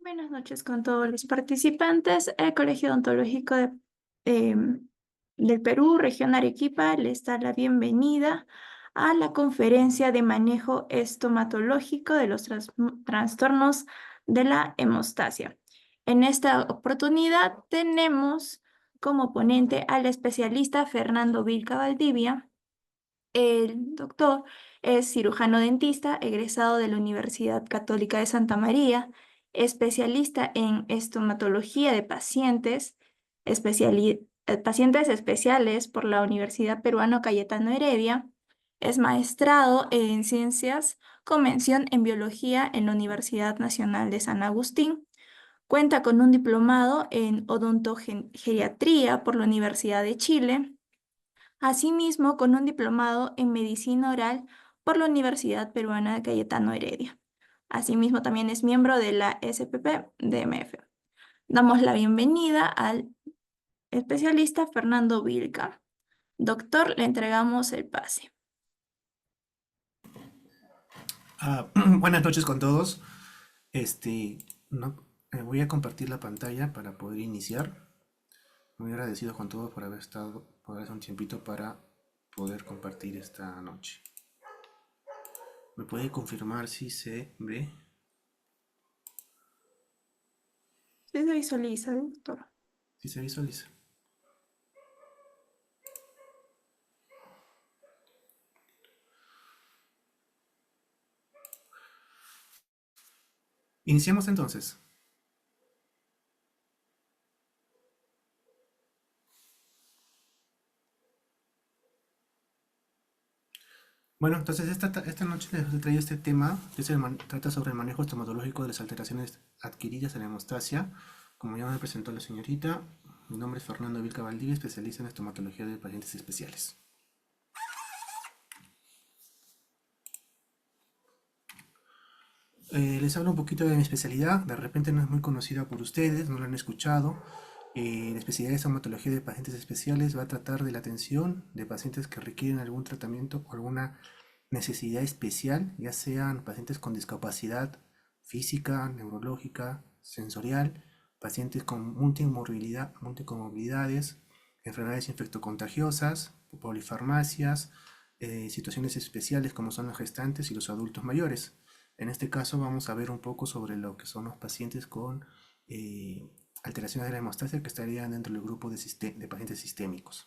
Buenas noches con todos los participantes. El Colegio Odontológico del Perú, Región Arequipa, les da la bienvenida a la conferencia de manejo estomatológico de los trastornos de la hemostasia. En esta oportunidad tenemos como ponente al especialista Fernando Vilca Valdivia. El doctor es cirujano dentista, egresado de la Universidad Católica de Santa María, especialista en estomatología de pacientes especiales por la Universidad Peruana Cayetano Heredia. Es maestrado en ciencias con mención en biología en la Universidad Nacional de San Agustín. Cuenta con un diplomado en odontogeriatría por la Universidad de Chile. Asimismo, con un diplomado en medicina oral por la Universidad Peruana de Cayetano Heredia. Asimismo, también es miembro de la SPP-DMF. Damos la bienvenida al especialista Fernando Vilca. Doctor, le entregamos el pase. Buenas noches con todos. No, voy a compartir la pantalla para poder iniciar. Muy agradecido con todos por por haberse un tiempito para poder compartir esta noche. ¿Me puede confirmar si se ve? Sí se visualiza, doctor. Si se visualiza. Iniciamos entonces. Bueno, entonces esta noche les traigo este tema, que trata sobre el manejo estomatológico de las alteraciones adquiridas en la hemostasia. Como ya me presentó la señorita, mi nombre es Fernando Vilca Valdivia, especialista en estomatología de pacientes especiales. Les hablo un poquito de mi especialidad, de repente no es muy conocida por ustedes, no lo han escuchado. La especialidad de estomatología de pacientes especiales va a tratar de la atención de pacientes que requieren algún tratamiento o alguna necesidad especial, ya sean pacientes con discapacidad física, neurológica, sensorial, pacientes con multicomorbilidades, enfermedades infectocontagiosas, polifarmacias, situaciones especiales como son los gestantes y los adultos mayores. En este caso vamos a ver un poco sobre lo que son los pacientes con alteraciones de la hemostasia que estarían dentro del grupo de pacientes sistémicos.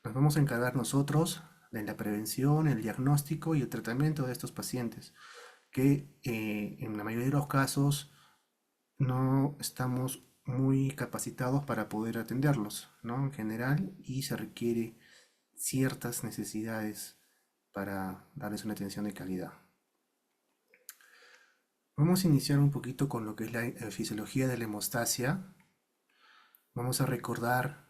Nos vamos a encargar nosotros de la prevención, el diagnóstico y el tratamiento de estos pacientes, que en la mayoría de los casos no estamos muy capacitados para poder atenderlos, ¿no? En general, y se requiere ciertas necesidades para darles una atención de calidad. Vamos a iniciar un poquito con lo que es la fisiología de la hemostasia. Vamos a recordar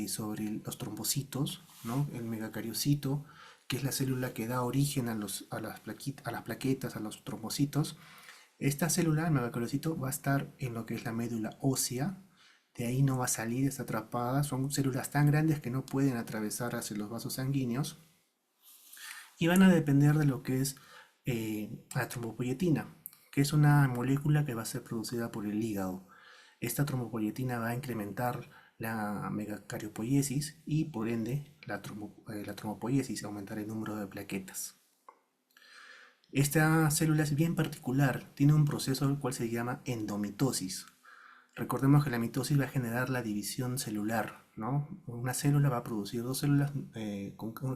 sobre los trombocitos, ¿no? El megacariocito, que es la célula que da origen a las plaquetas, a los trombocitos. Esta célula, el megacariocito, va a estar en lo que es la médula ósea. De ahí no va a salir, está atrapada. Son células tan grandes que no pueden atravesar hacia los vasos sanguíneos y van a depender de lo que es la trombopoyetina, que es una molécula que va a ser producida por el hígado. Esta trombopoyetina va a incrementar la megacariopoiesis y por ende la trombopoiesis, aumentar el número de plaquetas. Esta célula es bien particular, tiene un proceso el cual se llama endomitosis. Recordemos que la mitosis va a generar la división celular, ¿no? Una célula va a producir dos células,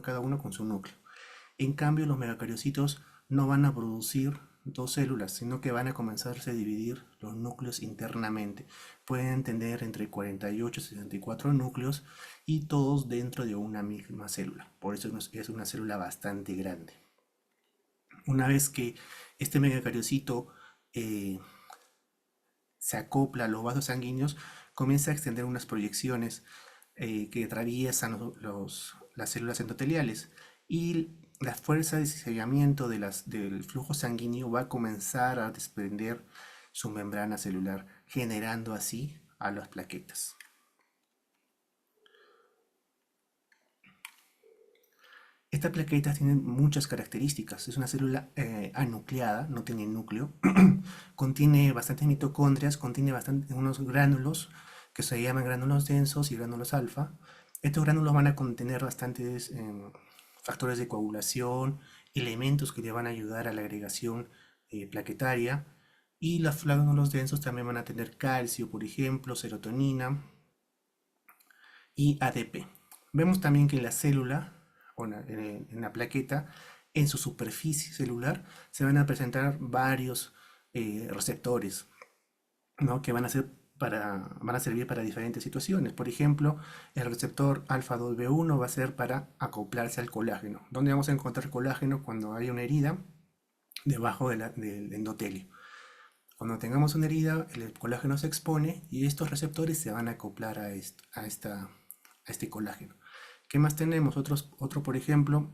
cada uno con su núcleo. En cambio, los megacariocitos no van a producir dos células, sino que van a comenzarse a dividir los núcleos internamente. Pueden tener entre 48 y 64 núcleos y todos dentro de una misma célula. Por eso es una célula bastante grande. Una vez que este megacariocito eh, se acopla a los vasos sanguíneos, comienza a extender unas proyecciones que atraviesan las células endoteliales y la fuerza de cizallamiento del flujo sanguíneo va a comenzar a desprender su membrana celular, generando así a las plaquetas. Esta plaqueta tiene muchas características. Es una célula anucleada, no tiene núcleo. Contiene bastantes mitocondrias, contiene unos gránulos que se llaman gránulos densos y gránulos alfa. Estos gránulos van a contener bastantes factores de coagulación, elementos que le van a ayudar a la agregación plaquetaria. Y los gránulos densos también van a tener calcio, por ejemplo, serotonina y ADP. Vemos también que la célula, o en la plaqueta, en su superficie celular, se van a presentar varios receptores, ¿no? Que van a servir para diferentes situaciones. Por ejemplo, el receptor alfa 2B1 va a ser para acoplarse al colágeno. ¿Dónde vamos a encontrar colágeno? Cuando hay una herida debajo del endotelio. Cuando tengamos una herida, el colágeno se expone y estos receptores se van a acoplar a este colágeno. ¿Qué más tenemos? Otro, por ejemplo,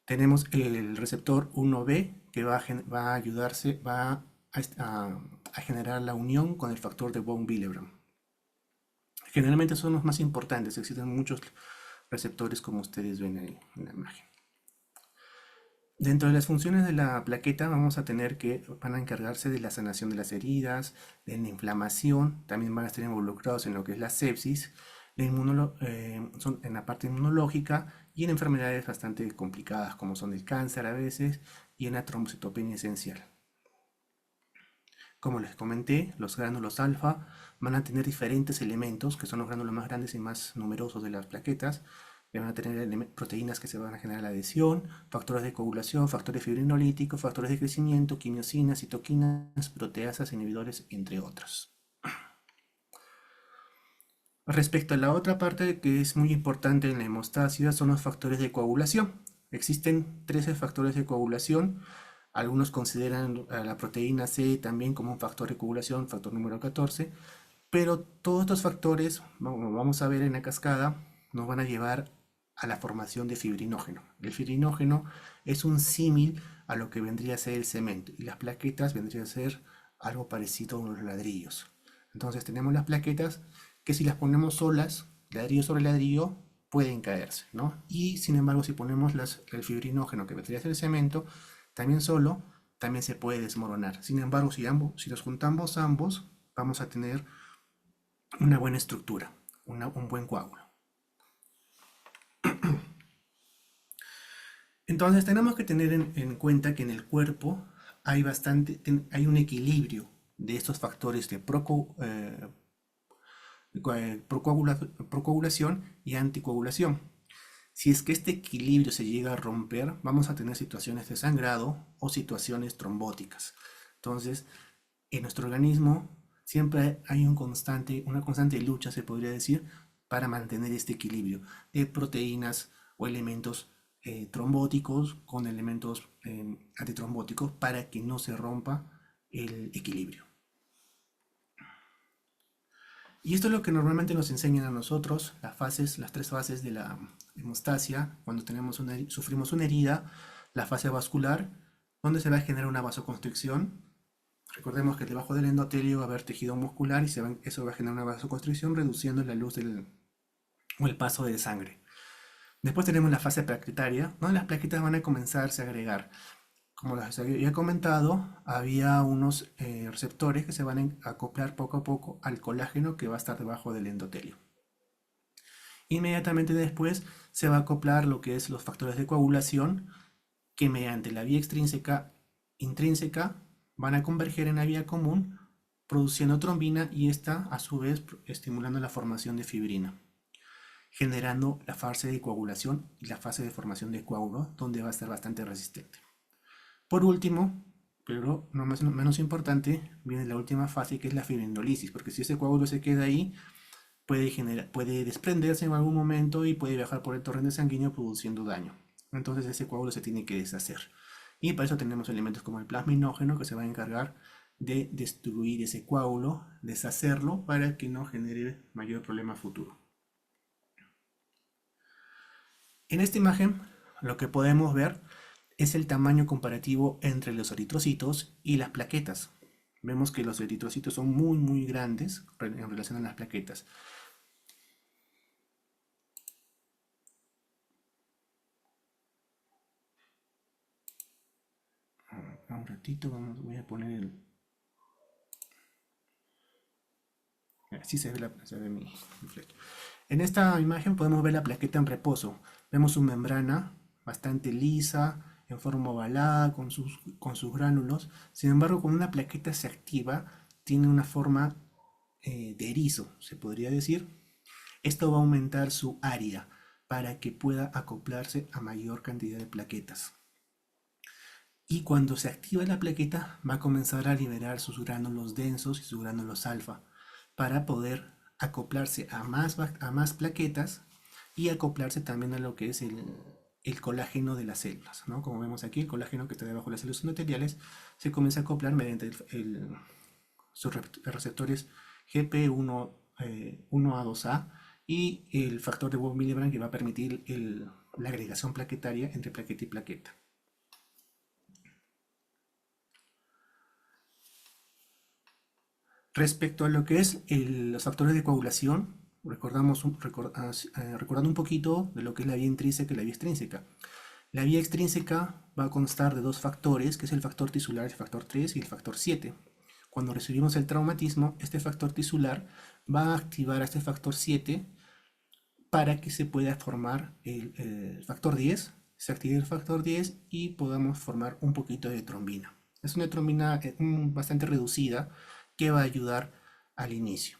tenemos el receptor 1B que va a ayudarse, a generar la unión con el factor de von Willebrand. Generalmente son los más importantes, existen muchos receptores como ustedes ven ahí en la imagen. Dentro de las funciones de la plaqueta vamos a tener que van a encargarse de la sanación de las heridas, de la inflamación, también van a estar involucrados en lo que es la sepsis, son en la parte inmunológica y en enfermedades bastante complicadas como son el cáncer a veces y en la trombocitopenia esencial. Como les comenté, los gránulos alfa van a tener diferentes elementos, que son los gránulos más grandes y más numerosos de las plaquetas, que van a tener proteínas que se van a generar la adhesión, factores de coagulación, factores fibrinolíticos, factores de crecimiento, quimiosinas, citoquinas, proteasas, inhibidores, entre otros. Respecto a la otra parte que es muy importante en la hemostasia son los factores de coagulación. Existen 13 factores de coagulación. Algunos consideran a la proteína C también como un factor de coagulación, factor número 14, pero todos estos factores, como vamos a ver en la cascada, nos van a llevar a la formación de fibrinógeno. El fibrinógeno es un símil a lo que vendría a ser el cemento y las plaquetas vendrían a ser algo parecido a unos ladrillos. Entonces tenemos las plaquetas que si las ponemos solas, ladrillo sobre ladrillo, pueden caerse, ¿no? Y sin embargo, si ponemos el fibrinógeno que vendría a ser el cemento, también solo, también se puede desmoronar. Sin embargo, si los juntamos ambos, vamos a tener una buena estructura, un buen coágulo. Entonces tenemos que tener en cuenta que en el cuerpo hay un equilibrio de estos factores de procoagulación y anticoagulación. Si es que este equilibrio se llega a romper, vamos a tener situaciones de sangrado o situaciones trombóticas. Entonces, en nuestro organismo siempre hay una constante lucha, se podría decir, para mantener este equilibrio de proteínas o elementos trombóticos con elementos antitrombóticos para que no se rompa el equilibrio. Y esto es lo que normalmente nos enseñan a nosotros, las tres fases de la hemostasia, cuando sufrimos una herida, la fase vascular, donde se va a generar una vasoconstricción. Recordemos que debajo del endotelio va a haber tejido muscular y eso va a generar una vasoconstricción reduciendo la luz o el paso de sangre. Después tenemos la fase plaquetaria, donde las plaquetas van a comenzarse a agregar. Como les había comentado, había unos receptores que se van a acoplar poco a poco al colágeno que va a estar debajo del endotelio. Inmediatamente después se va a acoplar lo que es los factores de coagulación que mediante la vía intrínseca van a converger en la vía común produciendo trombina y esta a su vez estimulando la formación de fibrina, generando la fase de coagulación y la fase de formación de coágulo donde va a estar bastante resistente. Por último, pero no menos importante, viene la última fase que es la fibrinolisis, porque si ese coágulo se queda ahí, puede desprenderse en algún momento y puede viajar por el torrente sanguíneo produciendo daño. Entonces ese coágulo se tiene que deshacer. Y para eso tenemos elementos como el plasminógeno que se va a encargar de destruir ese coágulo, deshacerlo para que no genere mayor problema futuro. En esta imagen lo que podemos ver es el tamaño comparativo entre los eritrocitos y las plaquetas. Vemos que los eritrocitos son muy grandes en relación a las plaquetas. Un ratito, voy a poner el... Así se ve mi flecha. En esta imagen podemos ver la plaqueta en reposo. Vemos su membrana bastante lisa, en forma ovalada, con sus gránulos. Sin embargo, cuando una plaqueta se activa, tiene una forma de erizo, se podría decir. Esto va a aumentar su área para que pueda acoplarse a mayor cantidad de plaquetas. Y cuando se activa la plaqueta, va a comenzar a liberar sus gránulos densos y sus gránulos alfa para poder acoplarse a más plaquetas y acoplarse también a lo que es el colágeno de las células, ¿no? Como vemos aquí, el colágeno que está debajo de las células endoteliales se comienza a acoplar mediante sus receptores GP1, 1A2A y el factor de von Willebrand que va a permitir la agregación plaquetaria entre plaqueta y plaqueta. Respecto a lo que es los factores de coagulación, recordando un poquito de lo que es la vía intrínseca y la vía extrínseca. La vía extrínseca va a constar de dos factores, que es el factor tisular, el factor 3 y el factor 7. Cuando recibimos el traumatismo, este factor tisular va a activar a este factor 7 para que se pueda formar el factor 10, se active el factor 10 y podamos formar un poquito de trombina. Es una trombina bastante reducida que va a ayudar al inicio.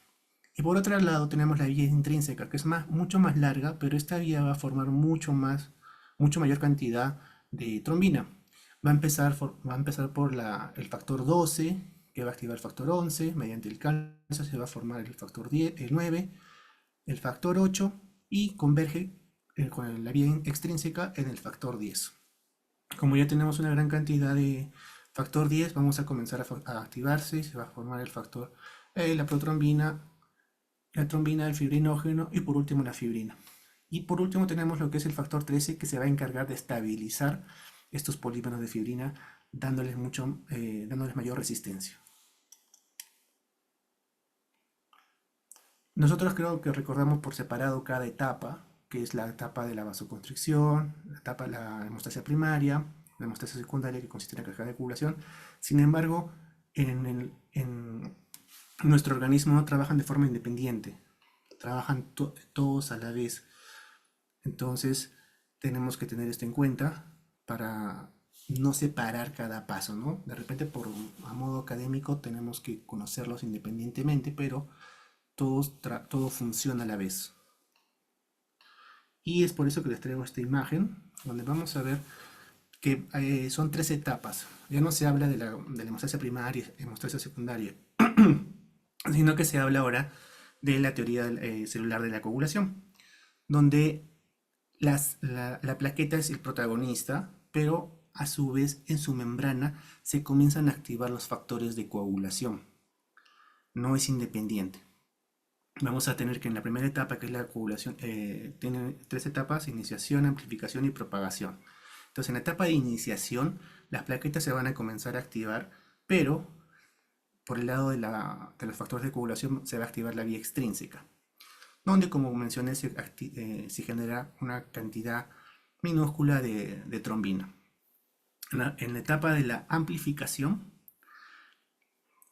Y por otro lado tenemos la vía intrínseca, que es mucho más larga, pero esta vía va a formar mucho mayor cantidad de trombina. Va a empezar por el factor 12, que va a activar el factor 11, mediante el calcio se va a formar el factor 10, el 9, el factor 8 y converge con la vía extrínseca en el factor 10. Como ya tenemos una gran cantidad de factor 10, vamos a comenzar a activarse y se va a formar el factor, la protrombina, la trombina, el fibrinógeno y por último la fibrina. Y por último tenemos lo que es el factor 13 que se va a encargar de estabilizar estos polímeros de fibrina dándoles mayor resistencia. Nosotros creo que recordamos por separado cada etapa, que es la etapa de la vasoconstricción, la etapa de la hemostasia primaria, la hemostasia secundaria que consiste en la caja de coagulación. Sin embargo, en nuestro organismo no trabajan de forma independiente, trabajan todos a la vez. Entonces, tenemos que tener esto en cuenta para no separar cada paso, ¿no? De repente, a modo académico, tenemos que conocerlos independientemente, pero todo funciona a la vez. Y es por eso que les traigo esta imagen, donde vamos a ver que son tres etapas. Ya no se habla de la hemostasia primaria, hemostasia secundaria, sino que se habla ahora de la teoría celular de la coagulación, donde la plaqueta es el protagonista, pero a su vez en su membrana se comienzan a activar los factores de coagulación. No es independiente. Vamos a tener que en la primera etapa, que es la coagulación, tiene tres etapas: iniciación, amplificación y propagación. Entonces, en la etapa de iniciación, las plaquetas se van a comenzar a activar, pero por el lado de los factores de coagulación se va a activar la vía extrínseca, donde, como mencioné, se genera una cantidad minúscula de trombina. En la etapa de la amplificación,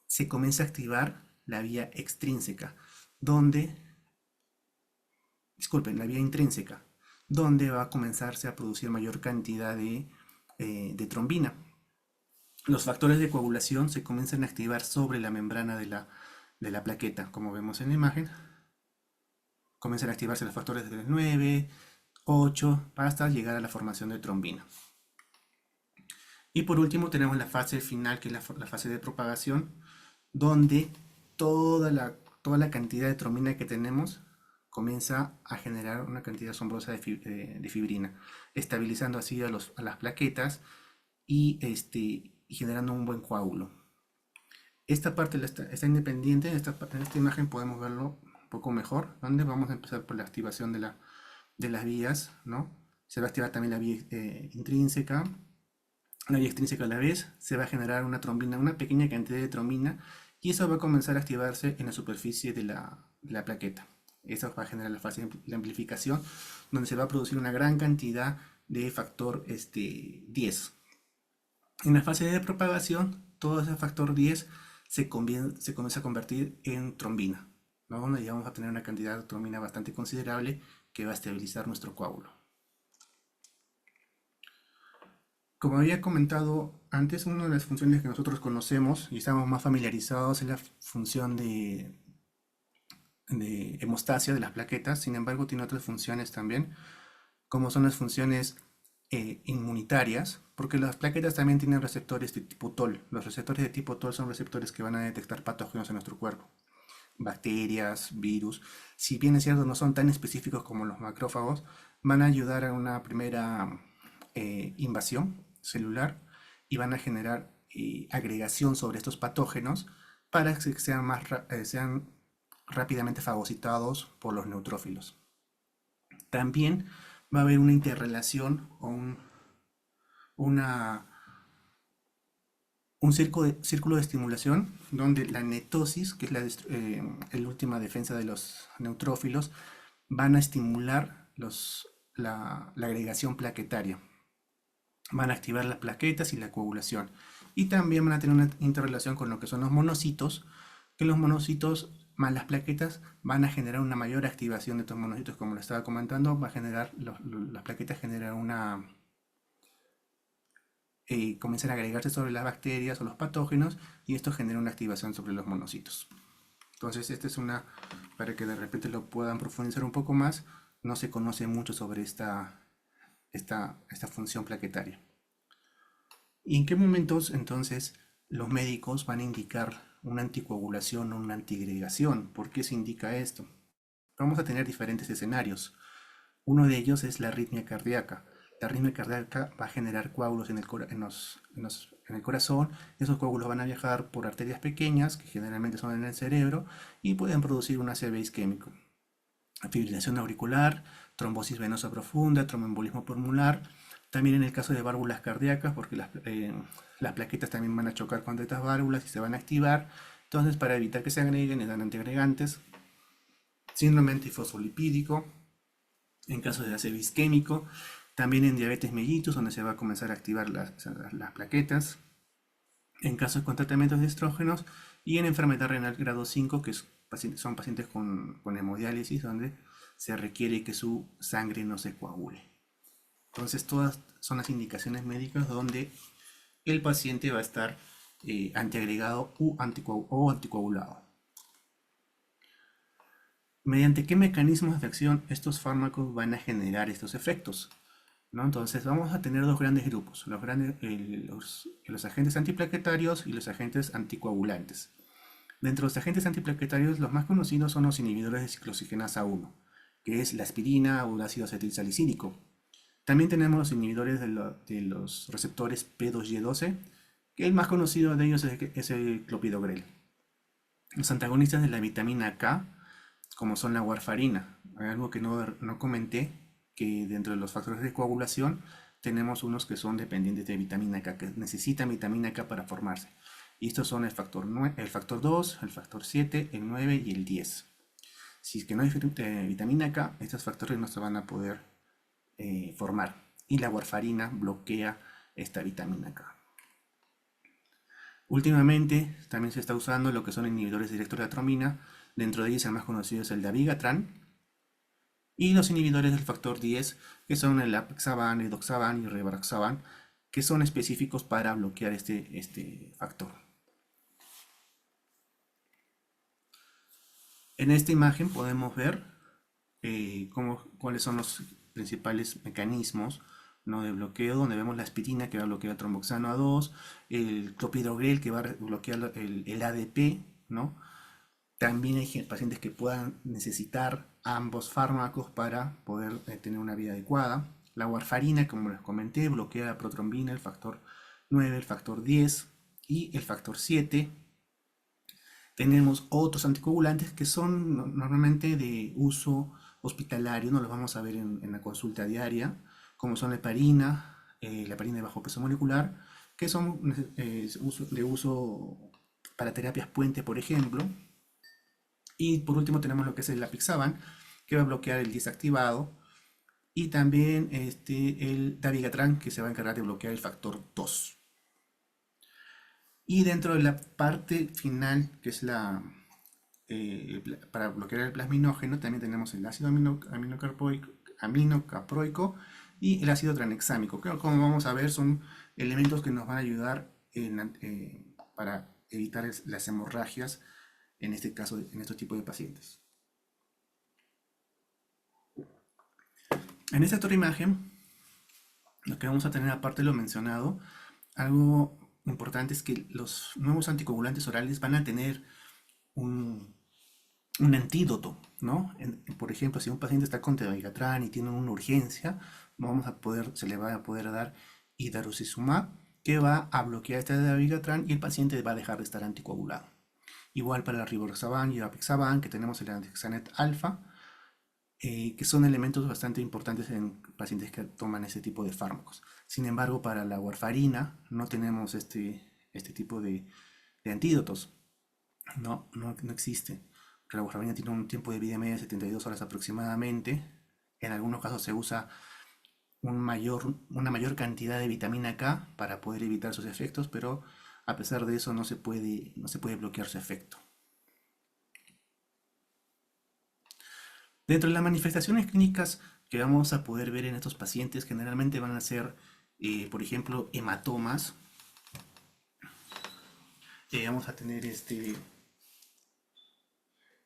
se comienza a activar la vía extrínseca, la vía intrínseca, donde va a comenzarse a producir mayor cantidad de trombina. Los factores de coagulación se comienzan a activar sobre la membrana de la plaqueta, como vemos en la imagen. Comienzan a activarse los factores del 9, 8, hasta llegar a la formación de trombina. Y por último tenemos la fase final, que es la fase de propagación, donde toda la cantidad de trombina que tenemos comienza a generar una cantidad asombrosa de fibrina, estabilizando así a las plaquetas y generando un buen coágulo. Esta parte está independiente. En esta imagen podemos verlo un poco mejor, donde vamos a empezar por la activación de las vías, ¿no? Se va a activar también la vía intrínseca. La vía extrínseca a la vez se va a generar una trombina, una pequeña cantidad de trombina, y eso va a comenzar a activarse en la superficie de la plaqueta. Eso va a generar la fase de amplificación, donde se va a producir una gran cantidad de factor 10. En la fase de propagación, todo ese factor 10 se comienza a convertir en trombina, ¿no? Donde ya vamos a tener una cantidad de trombina bastante considerable que va a estabilizar nuestro coágulo. Como había comentado antes, una de las funciones que nosotros conocemos y estamos más familiarizados es la función de hemostasia de las plaquetas. Sin embargo, tiene otras funciones también, como son las funciones inmunitarias, porque las plaquetas también tienen receptores de tipo TOL. Los receptores de tipo TOL son receptores que van a detectar patógenos en nuestro cuerpo, bacterias, virus. Si bien es cierto, no son tan específicos como los macrófagos, van a ayudar a una primera invasión celular y van a generar agregación sobre estos patógenos para que sean rápidamente fagocitados por los neutrófilos. También va a haber una interrelación o una, un círculo de estimulación donde la netosis, que es la última defensa de los neutrófilos, van a estimular la agregación plaquetaria. Van a activar las plaquetas y la coagulación. Y también van a tener una interrelación con lo que son los monocitos, que los monocitos más las plaquetas van a generar una mayor activación de estos monocitos, como lo estaba comentando, va a generar, las plaquetas generan comienzan a agregarse sobre las bacterias o los patógenos y esto genera una activación sobre los monocitos. Entonces, esta es para que de repente lo puedan profundizar un poco más, no se conoce mucho sobre esta función plaquetaria. ¿Y en qué momentos entonces los médicos van a indicar una anticoagulación o una antiagregación? ¿Por qué se indica esto? Vamos a tener diferentes escenarios. Uno de ellos es la arritmia cardíaca. La arritmia cardíaca va a generar coágulos en el corazón. Esos coágulos van a viajar por arterias pequeñas, que generalmente son en el cerebro, y pueden producir un ACV isquémico. Fibrilación auricular, trombosis venosa profunda, tromboembolismo pulmonar. También en el caso de válvulas cardíacas, porque las plaquetas también van a chocar contra estas válvulas y se van a activar. Entonces, para evitar que se agreguen, les dan antiagregantes. Síndrome antifosfolipídico, en caso de ACV isquémico. También en diabetes mellitus, donde se va a comenzar a activar las plaquetas. En casos con tratamientos de estrógenos. Y en enfermedad renal grado 5, que son pacientes con hemodiálisis, donde se requiere que su sangre no se coagule. Entonces, todas son las indicaciones médicas donde el paciente va a estar antiagregado o anticoagulado. ¿Mediante qué mecanismos de acción estos fármacos van a generar estos efectos? ¿No? Entonces vamos a tener dos grandes grupos, los agentes antiplaquetarios y los agentes anticoagulantes. Dentro de los agentes antiplaquetarios, los más conocidos son los inhibidores de ciclooxigenasa 1, que es la aspirina o el ácido acetilsalicílico. También tenemos los inhibidores de los receptores P2Y12, que el más conocido de ellos es el clopidogrel. Los antagonistas de la vitamina K, como son la warfarina. Hay algo que no comenté, que dentro de los factores de coagulación tenemos unos que son dependientes de vitamina K, que necesitan vitamina K para formarse. Y estos son el factor 2, el factor 7, el 9 y el 10. Si es que no hay vitamina K, estos factores no se van a poder formar. Y la warfarina bloquea esta vitamina K. Últimamente también se está usando lo que son inhibidores directos de la atromina. Dentro de ellos el más conocido es el dabigatran. Y los inhibidores del factor 10, que son el apixaban, edoxaban y rivaroxaban, que son específicos para bloquear este factor. En esta imagen podemos ver cuáles son los principales mecanismos, ¿no?, de bloqueo, donde vemos la aspirina que va a bloquear el tromboxano A2, el clopidogrel que va a bloquear el ADP, ¿no? También hay pacientes que puedan necesitar ambos fármacos para poder tener una vida adecuada. La warfarina, como les comenté, bloquea la protrombina, el factor 9, el factor 10 y el factor 7. Tenemos otros anticoagulantes que son normalmente de uso hospitalario, no los vamos a ver en la consulta diaria, como son la heparina de bajo peso molecular, que son de uso para terapias puente, por ejemplo. Y por último tenemos lo que es el apixaban, que va a bloquear el desactivado. Y también el dabigatran, que se va a encargar de bloquear el factor 2. Y dentro de la parte final, que es para bloquear el plasminógeno, también tenemos el ácido aminocaproico y el ácido tranexámico, que como vamos a ver son elementos que nos van a ayudar para evitar las hemorragias, en este caso, en estos tipos de pacientes. En esta otra imagen, lo que vamos a tener, aparte de lo mencionado, algo importante es que los nuevos anticoagulantes orales van a tener un, un antídoto, ¿no? Por ejemplo, si un paciente está con tevigatrán y tiene una urgencia, se le va a poder dar idarucizumab, que va a bloquear este tevigatrán y el paciente va a dejar de estar anticoagulado. Igual para el rivaroxaban y apixaban, que tenemos el antixanet alfa, que son elementos bastante importantes en pacientes que toman ese tipo de fármacos. Sin embargo, para la warfarina no tenemos este tipo de antídotos. No existe. La warfarina tiene un tiempo de vida media de 72 horas aproximadamente. En algunos casos se usa una mayor cantidad de vitamina K para poder evitar sus efectos, pero a pesar de eso no se puede bloquear su efecto. Dentro de las manifestaciones clínicas que vamos a poder ver en estos pacientes, generalmente van a ser, por ejemplo, hematomas. Vamos a tener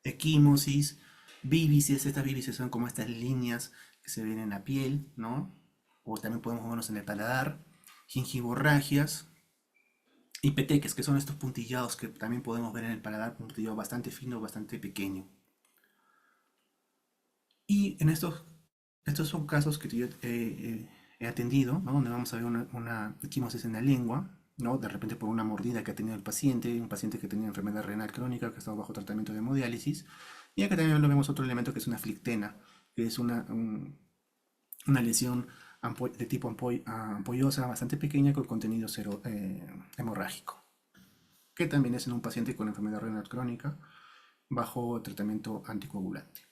equimosis, víbices. Estas víbices son como estas líneas que se ven en la piel, ¿no? O también podemos verlos en el paladar. Gingivorragias y peteques, que son estos puntillados que también podemos ver en el paladar, un puntillado bastante fino, bastante pequeño. Y estos son casos que yo he atendido, ¿no? Donde vamos a ver una equimosis en la lengua, ¿no? De repente por una mordida que ha tenido el paciente, un paciente que tenía enfermedad renal crónica, que ha estado bajo tratamiento de hemodiálisis. Y acá también lo vemos otro elemento que es una flictena, que es una lesión de tipo ampollosa bastante pequeña con contenido cero hemorrágico, que también es en un paciente con enfermedad renal crónica bajo tratamiento anticoagulante.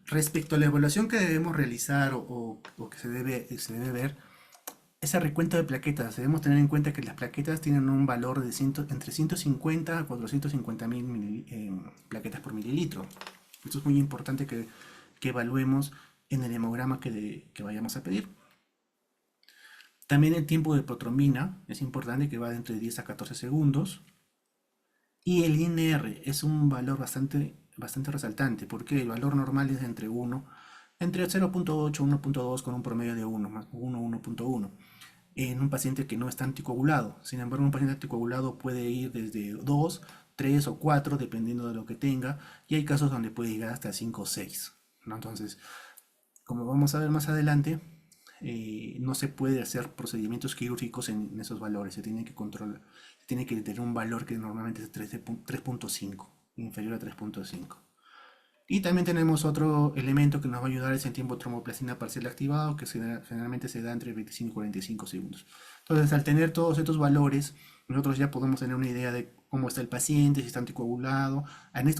Respecto a la evaluación que debemos realizar o que se debe ver, ese recuento de plaquetas, debemos tener en cuenta que las plaquetas tienen un valor de entre 150 a 450 mil plaquetas por mililitro. Esto es muy importante que evaluemos en el hemograma que vayamos a pedir. También el tiempo de protrombina es importante, que va de entre 10 a 14 segundos. Y el INR es un valor bastante resaltante, porque el valor normal es entre 0.8 y 1.2 con un promedio de 1, más 1, 1.1, en un paciente que no está anticoagulado. Sin embargo, un paciente anticoagulado puede ir desde 2, 3 o 4, dependiendo de lo que tenga, y hay casos donde puede llegar hasta 5 o 6, ¿no? Entonces, como vamos a ver más adelante, no se puede hacer procedimientos quirúrgicos en esos valores. Se tiene que controlar, se tiene que tener un valor que normalmente es 3.5, inferior a 3.5. Y también tenemos otro elemento que nos va a ayudar, es el tiempo de tromboplastina parcial activado, que generalmente se da entre 25 y 45 segundos. Entonces, al tener todos estos valores, nosotros ya podemos tener una idea de cómo está el paciente, si está anticoagulado.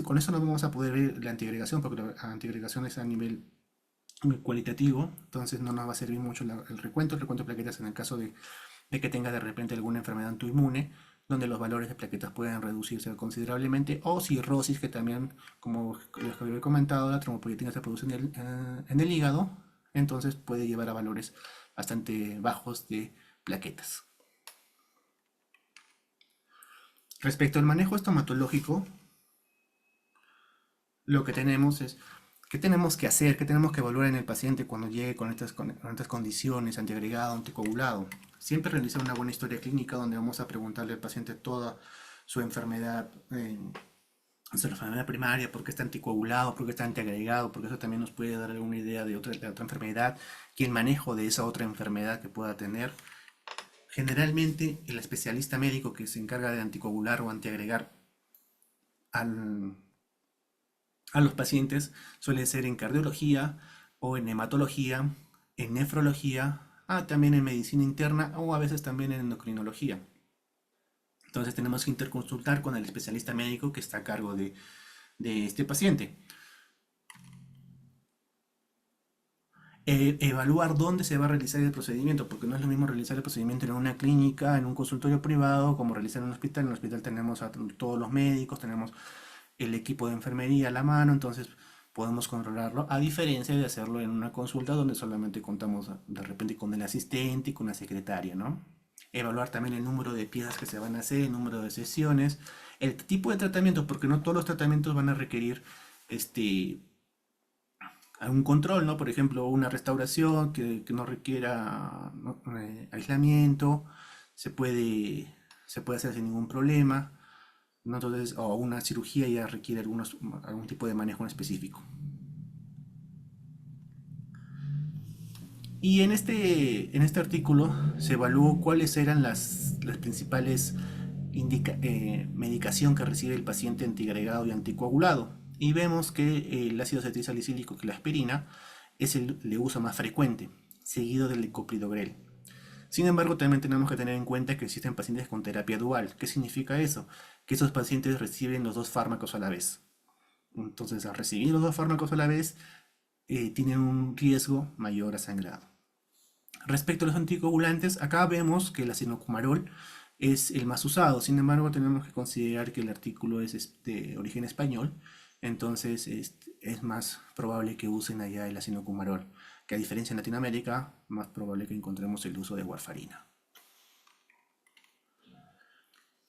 Con eso no vamos a poder ver la antiagregación, porque la antiagregación es a nivel muy cualitativo, entonces no nos va a servir mucho el recuento de plaquetas en el caso de que tenga de repente alguna enfermedad autoinmune, donde los valores de plaquetas pueden reducirse considerablemente, o cirrosis, que también, como les había comentado, la trombopoyetina se produce en el hígado, entonces puede llevar a valores bastante bajos de plaquetas. Respecto al manejo estomatológico, lo que tenemos es qué tenemos que hacer, qué tenemos que evaluar en el paciente cuando llegue con estas condiciones, antiagregado, anticoagulado. Siempre realizar una buena historia clínica, donde vamos a preguntarle al paciente toda su enfermedad, su enfermedad primaria, por qué está anticoagulado, por qué está antiagregado, porque eso también nos puede dar alguna idea de otra enfermedad y el manejo de esa otra enfermedad que pueda tener. Generalmente, el especialista médico que se encarga de anticoagular o antiagregar al, a los pacientes suele ser en cardiología o en hematología, en nefrología, también en medicina interna o a veces también en endocrinología. Entonces tenemos que interconsultar con el especialista médico que está a cargo de este paciente. Evaluar dónde se va a realizar el procedimiento, porque no es lo mismo realizar el procedimiento en una clínica, en un consultorio privado, como realizar en un hospital. En el hospital tenemos a todos los médicos, tenemos el equipo de enfermería a la mano, entonces podemos controlarlo, a diferencia de hacerlo en una consulta donde solamente contamos de repente con el asistente y con la secretaria, ¿no? Evaluar también el número de piezas que se van a hacer, el número de sesiones, el tipo de tratamiento, porque no todos los tratamientos van a requerir este, algún control, ¿no? Por ejemplo, una restauración que no requiera, ¿no? Aislamiento, se puede, se puede hacer sin ningún problema, ¿no? Entonces, o una cirugía ya requiere algún tipo de manejo en específico. Y en este artículo se evaluó cuáles eran las principales medicación que recibe el paciente antiagregado y anticoagulado. Y vemos que el ácido acetilsalicílico, que la aspirina, es el de uso más frecuente, seguido del clopidogrel. Sin embargo, también tenemos que tener en cuenta que existen pacientes con terapia dual. ¿Qué significa eso? Que esos pacientes reciben los dos fármacos a la vez. Entonces, al recibir los dos fármacos a la vez, tienen un riesgo mayor a sangrado. Respecto a los anticoagulantes, acá vemos que el acinocumarol es el más usado. Sin embargo, tenemos que considerar que el artículo es de origen español, entonces es más probable que usen allá el acinocumarol, que a diferencia en Latinoamérica, más probable que encontremos el uso de warfarina.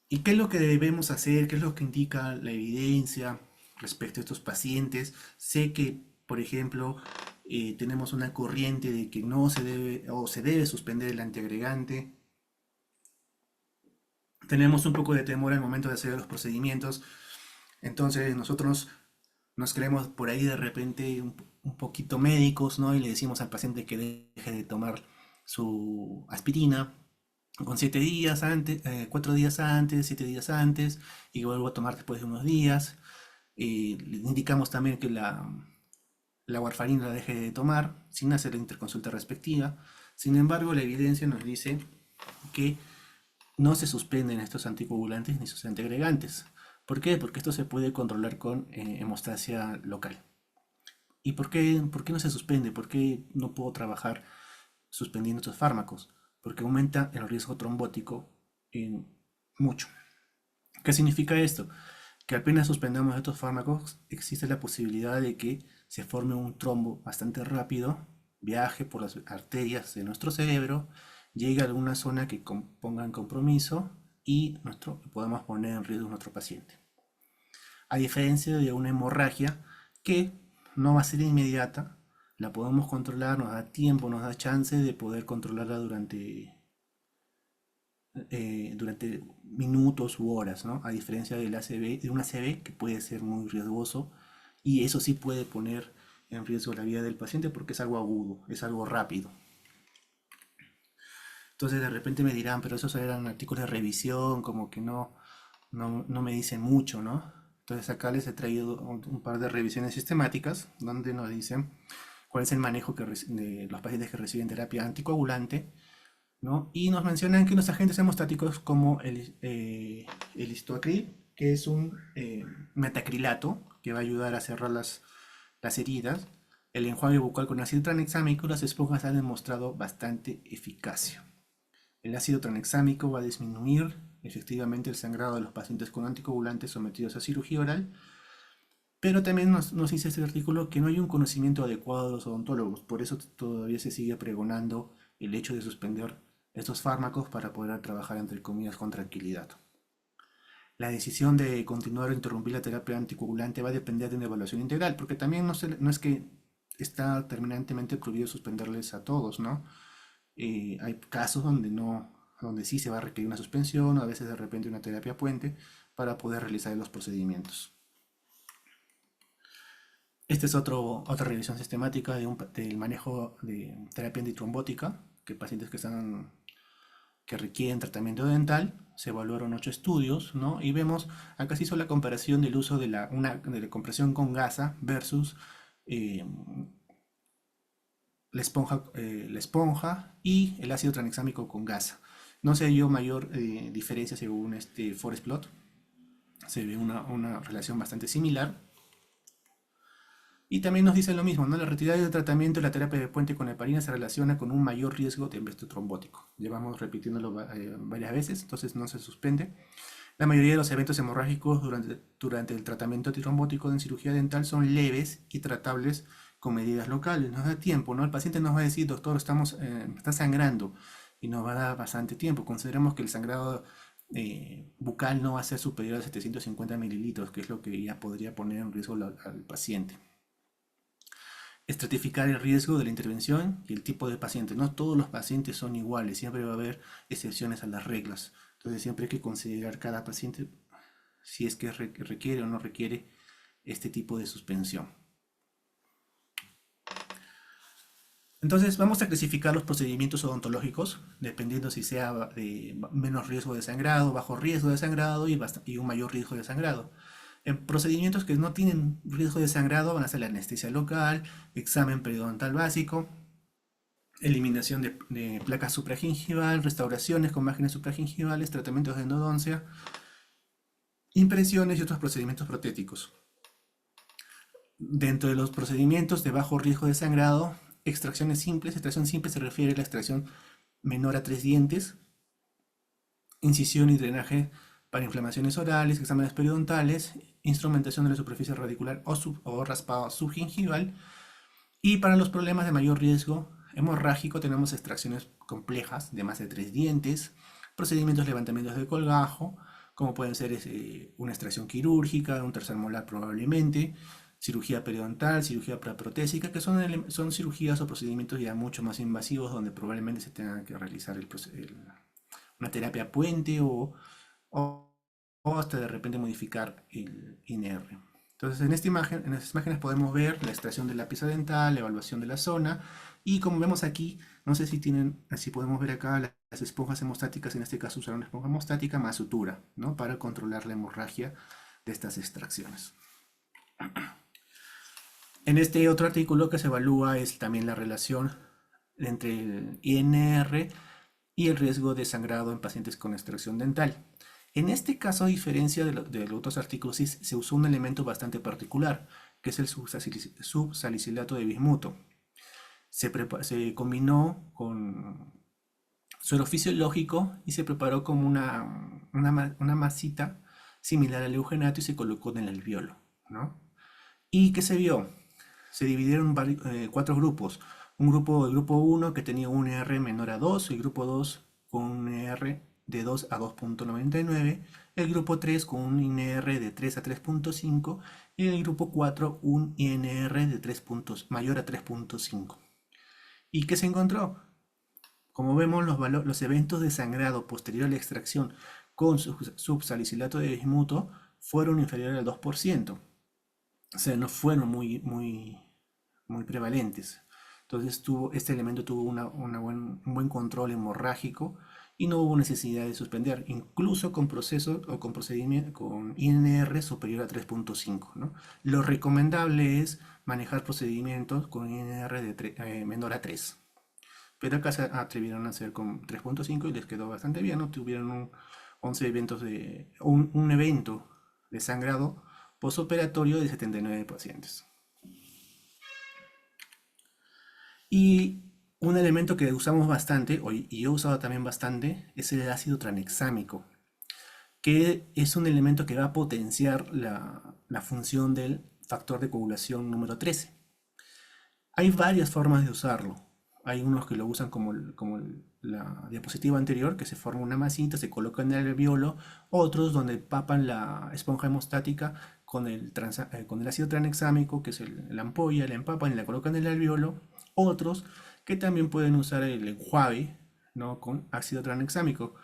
¿Y qué es lo que debemos hacer? ¿Qué es lo que indica la evidencia respecto a estos pacientes? Sé que, por ejemplo, tenemos una corriente de que no se debe o se debe suspender el antiagregante. Tenemos un poco de temor al momento de hacer los procedimientos. Entonces nosotros nos creemos por ahí de repente un poquito médicos, ¿no? Y le decimos al paciente que deje de tomar su aspirina con 7 días antes, 4 días antes, 7 días antes, y vuelvo a tomar después de unos días. Le indicamos también que la warfarina la deje de tomar sin hacer la interconsulta respectiva. Sin embargo, la evidencia nos dice que no se suspenden estos anticoagulantes ni sus antiagregantes. ¿Por qué? Porque esto se puede controlar con hemostasia local. ¿Y por qué no se suspende? ¿Por qué no puedo trabajar suspendiendo estos fármacos? Porque aumenta el riesgo trombótico en mucho. ¿Qué significa esto? Que apenas suspendamos estos fármacos, existe la posibilidad de que se forme un trombo bastante rápido, viaje por las arterias de nuestro cerebro, llegue a alguna zona que ponga en compromiso y podamos poner en riesgo a nuestro paciente. A diferencia de una hemorragia que no va a ser inmediata, la podemos controlar, nos da tiempo, nos da chance de poder controlarla durante minutos u horas, ¿no? A diferencia del ACV, de un ACV que puede ser muy riesgoso y eso sí puede poner en riesgo la vida del paciente porque es algo agudo, es algo rápido. Entonces de repente me dirán, pero esos eran artículos de revisión, como que no me dicen mucho, ¿no? Entonces acá les he traído un par de revisiones sistemáticas donde nos dicen cuál es el manejo de los pacientes que reciben terapia anticoagulante, ¿no? Y nos mencionan que los agentes hemostáticos como el histoacril, que es un metacrilato que va a ayudar a cerrar las heridas, el enjuague bucal con ácido tranexámico, las esponjas han demostrado bastante eficacia. El ácido tranexámico va a disminuir efectivamente el sangrado de los pacientes con anticoagulantes sometidos a cirugía oral, pero también nos dice este artículo que no hay un conocimiento adecuado de los odontólogos, por eso todavía se sigue pregonando el hecho de suspender estos fármacos para poder trabajar entre comillas con tranquilidad. La decisión de continuar o interrumpir la terapia anticoagulante va a depender de una evaluación integral, porque también no es que está terminantemente prohibido suspenderles a todos, ¿no? Hay casos donde no, donde sí se va a requerir una suspensión o a veces de repente una terapia puente para poder realizar los procedimientos. Esta es otra revisión sistemática del manejo de terapia antitrombótica, que pacientes que requieren tratamiento dental, se evaluaron 8 estudios, ¿no? Y vemos, acá se hizo la comparación del uso de de la compresión con gasa versus eh, la esponja y el ácido tranexámico con gasa. No se dio mayor diferencia según este forest plot, se ve una relación bastante similar. Y también nos dicen lo mismo, ¿no? La retirada del tratamiento y la terapia de puente con heparina se relaciona con un mayor riesgo de embestro trombótico. Llevamos repitiéndolo varias veces, entonces no se suspende. La mayoría de los eventos hemorrágicos durante el tratamiento antitrombótico en cirugía dental son leves y tratables con medidas locales. Nos da tiempo, ¿no? El paciente nos va a decir, doctor, está sangrando y nos va a dar bastante tiempo. Consideramos que el sangrado bucal no va a ser superior a 750 mililitros, que es lo que ya podría poner en riesgo al paciente. Estratificar el riesgo de la intervención y el tipo de paciente. No todos los pacientes son iguales, siempre va a haber excepciones a las reglas. Entonces siempre hay que considerar cada paciente si es que requiere o no requiere este tipo de suspensión. Entonces vamos a clasificar los procedimientos odontológicos dependiendo si sea de menos riesgo de sangrado, bajo riesgo de sangrado y un mayor riesgo de sangrado. En procedimientos que no tienen riesgo de sangrado van a ser la anestesia local, examen periodontal básico, eliminación de placa supragingival, restauraciones con márgenes supragingivales, tratamientos de endodoncia, impresiones y otros procedimientos protéticos. Dentro de los procedimientos de bajo riesgo de sangrado, extracciones simples. Extracción simple se refiere a la extracción menor a 3 dientes, incisión y drenaje para inflamaciones orales, exámenes periodontales, instrumentación de la superficie radicular o raspado subgingival. Y para los problemas de mayor riesgo hemorrágico tenemos extracciones complejas de más de 3 dientes, procedimientos de levantamientos de colgajo, como pueden ser una extracción quirúrgica, un tercer molar probablemente, cirugía periodontal, cirugía protésica, que son cirugías o procedimientos ya mucho más invasivos donde probablemente se tenga que realizar una terapia puente o, o hasta de repente modificar el INR. Entonces en estas imágenes podemos ver la extracción de la pieza dental, la evaluación de la zona y como vemos aquí, no sé si podemos ver acá las esponjas hemostáticas, en este caso usaron una esponja hemostática más sutura, ¿no? Para controlar la hemorragia de estas extracciones. En este otro artículo que se evalúa es también la relación entre el INR y el riesgo de sangrado en pacientes con extracción dental. En este caso, a diferencia de los otros artículos, se usó un elemento bastante particular, que es el subsalicilato de bismuto. Se combinó con suero fisiológico y se preparó como una masita similar al eugenato y se colocó en el alveolo, ¿no? ¿Y qué se vio? Se dividieron cuatro grupos. El grupo 1 que tenía un R menor a 2, el grupo 2 con un INR de 2 a 2.99, el grupo 3 con un INR de 3 a 3.5 y el grupo 4 un INR de 3 puntos, mayor a 3.5. ¿Y qué se encontró? Como vemos, los eventos de sangrado posterior a la extracción con subsalicilato de bismuto fueron inferiores al 2%. O sea, no fueron muy prevalentes. Entonces este elemento tuvo un buen control hemorrágico y no hubo necesidad de suspender, incluso con procesos o con procedimiento con INR superior a 3.5, ¿no? Lo recomendable es manejar procedimientos con INR menor a 3. Pero acá se atrevieron a hacer con 3.5 y les quedó bastante bien, ¿no? Tuvieron 11 eventos un evento de sangrado postoperatorio de 79 pacientes. Y un elemento que usamos bastante, y yo he usado también bastante, es el ácido tranexámico, que es un elemento que va a potenciar la función del factor de coagulación número 13. Hay varias formas de usarlo. Hay unos que lo usan como la diapositiva anterior, que se forma una masita, se coloca en el alveolo, otros donde papan la esponja hemostática con el ácido tranexámico, que es la ampolla, la empapan y la colocan en el alveolo, otros que también pueden usar el enjuague, ¿no? Con ácido tranexámico,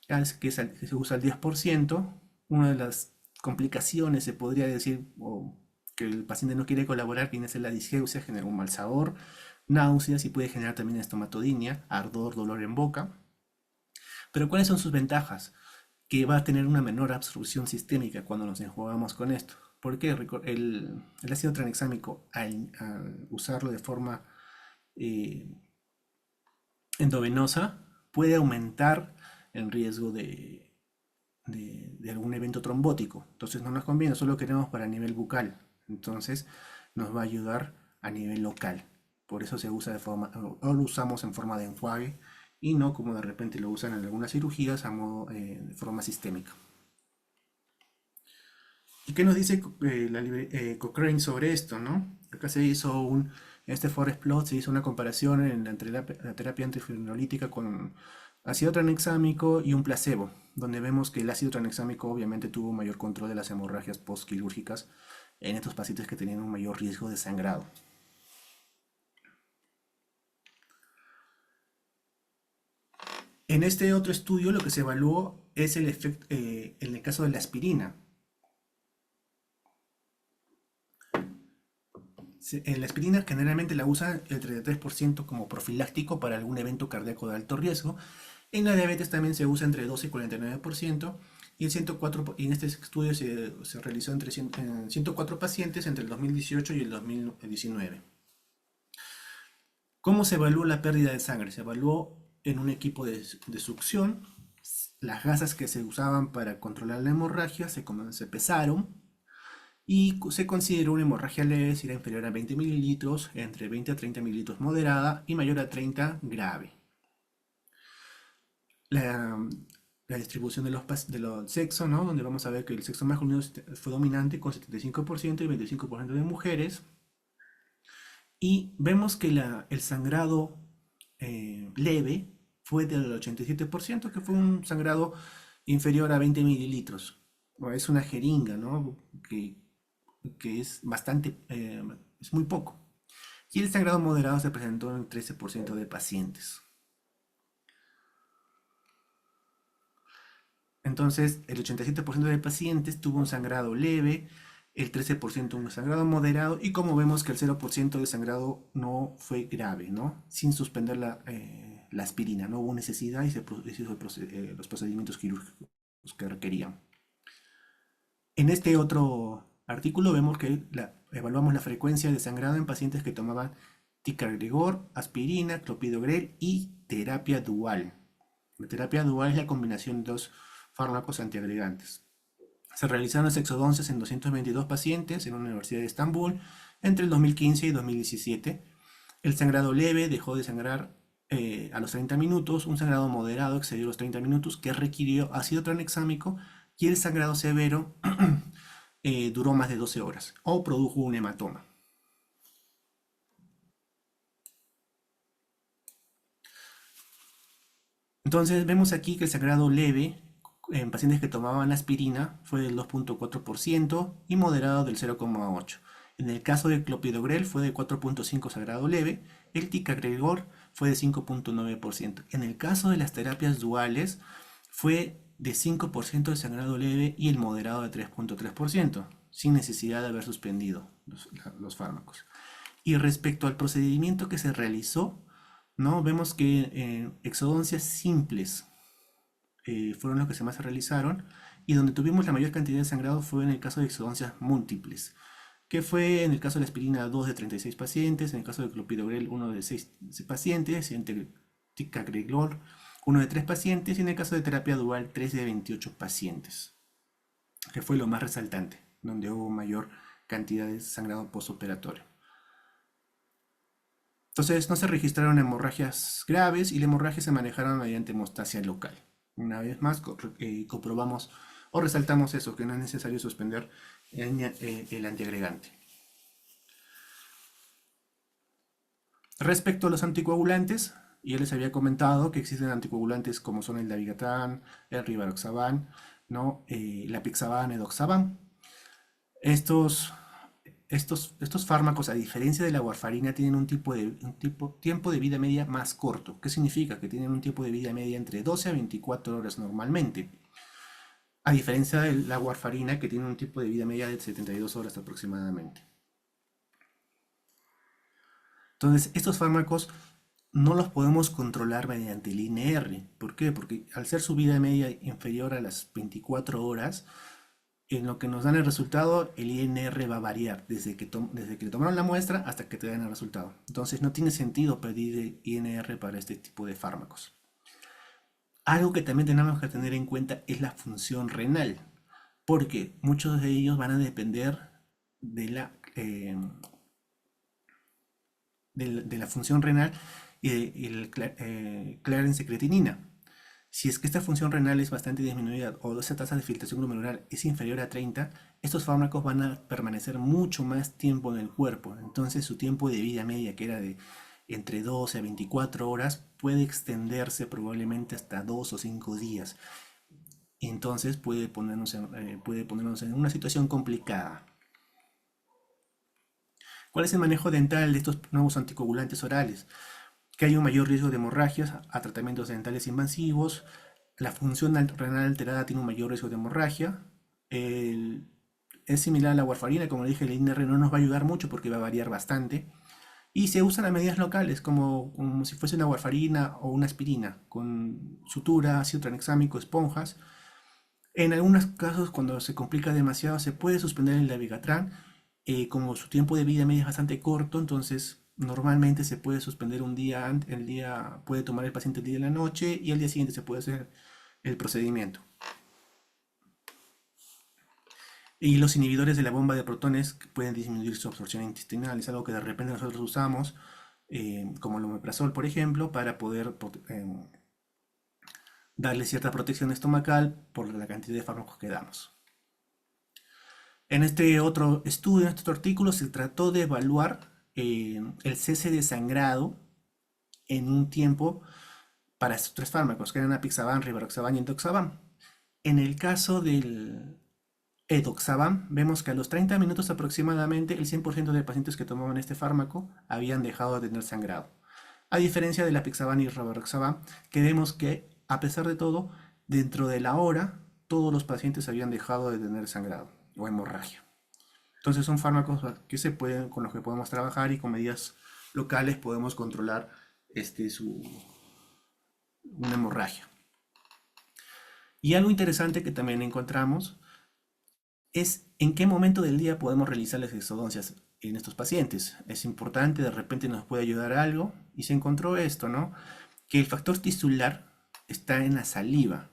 que se usa al 10%. Una de las complicaciones, se podría decir, o que el paciente no quiere colaborar, viene a ser la disgeusia, genera un mal sabor, náuseas y puede generar también estomatodinia, ardor, dolor en boca. Pero ¿cuáles son sus ventajas? Que va a tener una menor absorción sistémica cuando nos enjuagamos con esto. Porque el ácido tranexámico, al usarlo de forma eh, endovenosa, puede aumentar el riesgo de algún evento trombótico. Entonces no nos conviene, solo queremos para nivel bucal. Entonces nos va a ayudar a nivel local. Por eso se usa de forma, o lo usamos en forma de enjuague y no como de repente lo usan en algunas cirugías a modo, de forma sistémica. ¿Y qué nos dice Cochrane sobre esto, no? Acá se hizo este forest plot se hizo una comparación entre la terapia antifibrinolítica con ácido tranexámico y un placebo, donde vemos que el ácido tranexámico obviamente tuvo un mayor control de las hemorragias postquirúrgicas en estos pacientes que tenían un mayor riesgo de sangrado. En este otro estudio lo que se evaluó es el efecto en el caso de la aspirina. La aspirina generalmente la usa el 33% como profiláctico para algún evento cardíaco de alto riesgo. En la diabetes también se usa entre 12 y 49%. Y en este estudio se realizó en 104 pacientes entre el 2018 y el 2019. ¿Cómo se evaluó la pérdida de sangre? Se evaluó en un equipo de succión. Las gasas que se usaban para controlar la hemorragia se pesaron y se consideró una hemorragia leve si era inferior a 20 mililitros, entre 20 a 30 mililitros moderada y mayor a 30 grave. La, la distribución de los sexos, ¿no? Donde vamos a ver que el sexo masculino fue dominante con 75% y 25% de mujeres. Y vemos que el sangrado leve fue del 87%, que fue un sangrado inferior a 20 mililitros. Es una jeringa, ¿no? Que es bastante, es muy poco. Y el sangrado moderado se presentó en el 13% de pacientes. Entonces, el 87% de pacientes tuvo un sangrado leve, el 13% un sangrado moderado, y como vemos que el 0% de sangrado no fue grave, ¿no? Sin suspender la aspirina, no hubo necesidad y se hizo los procedimientos quirúrgicos que requerían. En este otro artículo vemos que evaluamos la frecuencia de sangrado en pacientes que tomaban ticagrelor, aspirina, clopidogrel y terapia dual. La terapia dual es la combinación de dos fármacos antiagregantes. Se realizaron exodoncias en 222 pacientes en la Universidad de Estambul entre el 2015 y 2017. El sangrado leve dejó de sangrar a los 30 minutos, un sangrado moderado excedió los 30 minutos que requirió ácido tranexámico y el sangrado severo duró más de 12 horas o produjo un hematoma. Entonces vemos aquí que el sangrado leve en pacientes que tomaban aspirina fue del 2.4% y moderado del 0.8%. En el caso del clopidogrel fue de 4.5% sangrado leve, el ticagrelor fue de 5.9%. En el caso de las terapias duales fue de 5% de sangrado leve y el moderado de 3.3%, sin necesidad de haber suspendido los fármacos. Y respecto al procedimiento que se realizó, ¿no? Vemos que exodoncias simples fueron los que más se realizaron y donde tuvimos la mayor cantidad de sangrado fue en el caso de exodoncias múltiples, que fue en el caso de la aspirina 2 de 36 pacientes, en el caso de clopidogrel 1 de 6 pacientes, en el ticagrelor 1 de 3 pacientes y en el caso de terapia dual 3 de 28 pacientes, que fue lo más resaltante, donde hubo mayor cantidad de sangrado postoperatorio. Entonces no se registraron hemorragias graves y la hemorragia se manejaron mediante hemostasia local. Una vez más comprobamos o resaltamos eso, que no es necesario suspender el antiagregante. Respecto a los anticoagulantes, ya les había comentado que existen anticoagulantes como son el dabigatran, el rivaroxaban, ¿no? La apixaban, edoxaban. Estos fármacos, a diferencia de la warfarina, tienen un tiempo de vida media más corto. ¿Qué significa? Que tienen un tiempo de vida media entre 12 a 24 horas normalmente. A diferencia de la warfarina, que tiene un tiempo de vida media de 72 horas aproximadamente. Entonces, estos fármacos no los podemos controlar mediante el INR. ¿Por qué? Porque al ser su vida media inferior a las 24 horas, en lo que nos dan el resultado, el INR va a variar desde que le tomaron la muestra hasta que te dan el resultado. Entonces no tiene sentido pedir el INR para este tipo de fármacos. Algo que también tenemos que tener en cuenta es la función renal, porque muchos de ellos van a depender de de la función renal y el clearance creatinina. Si es que esta función renal es bastante disminuida o esa tasa de filtración glomerular es inferior a 30, estos fármacos van a permanecer mucho más tiempo en el cuerpo. Entonces su tiempo de vida media, que era de entre 12 a 24 horas, puede extenderse probablemente hasta 2 o 5 días. Y entonces puede ponernos en una situación complicada. ¿Cuál es el manejo dental de estos nuevos anticoagulantes orales? Que hay un mayor riesgo de hemorragias a tratamientos dentales invasivos, la función renal alterada tiene un mayor riesgo de hemorragia, el- es similar a la warfarina, como le dije, el INR no nos va a ayudar mucho porque va a variar bastante, y se usan a medidas locales, como si fuese una warfarina o una aspirina, con sutura, ácido tranexámico, esponjas. En algunos casos, cuando se complica demasiado, se puede suspender el dabigatran. Como su tiempo de vida media es bastante corto, entonces normalmente se puede suspender un día, el día puede tomar el paciente el día de la noche y al día siguiente se puede hacer el procedimiento. Y los inhibidores de la bomba de protones que pueden disminuir su absorción intestinal, es algo que de repente nosotros usamos, como el omeprazol, por ejemplo, para poder darle cierta protección estomacal por la cantidad de fármacos que damos. En este otro estudio, en este otro artículo, se trató de evaluar el cese de sangrado en un tiempo para estos tres fármacos, que eran apixaban, rivaroxaban y endoxaban. En el caso del edoxaban, vemos que a los 30 minutos aproximadamente el 100% de pacientes que tomaban este fármaco habían dejado de tener sangrado. A diferencia del apixaban y rivaroxaban, que vemos que, a pesar de todo, dentro de la hora, todos los pacientes habían dejado de tener sangrado o hemorragia. Entonces son fármacos que se pueden, con los que podemos trabajar y con medidas locales podemos controlar una hemorragia. Y algo interesante que también encontramos es en qué momento del día podemos realizar las exodoncias en estos pacientes. Es importante, de repente nos puede ayudar algo y se encontró esto, ¿no? Que el factor tisular está en la saliva.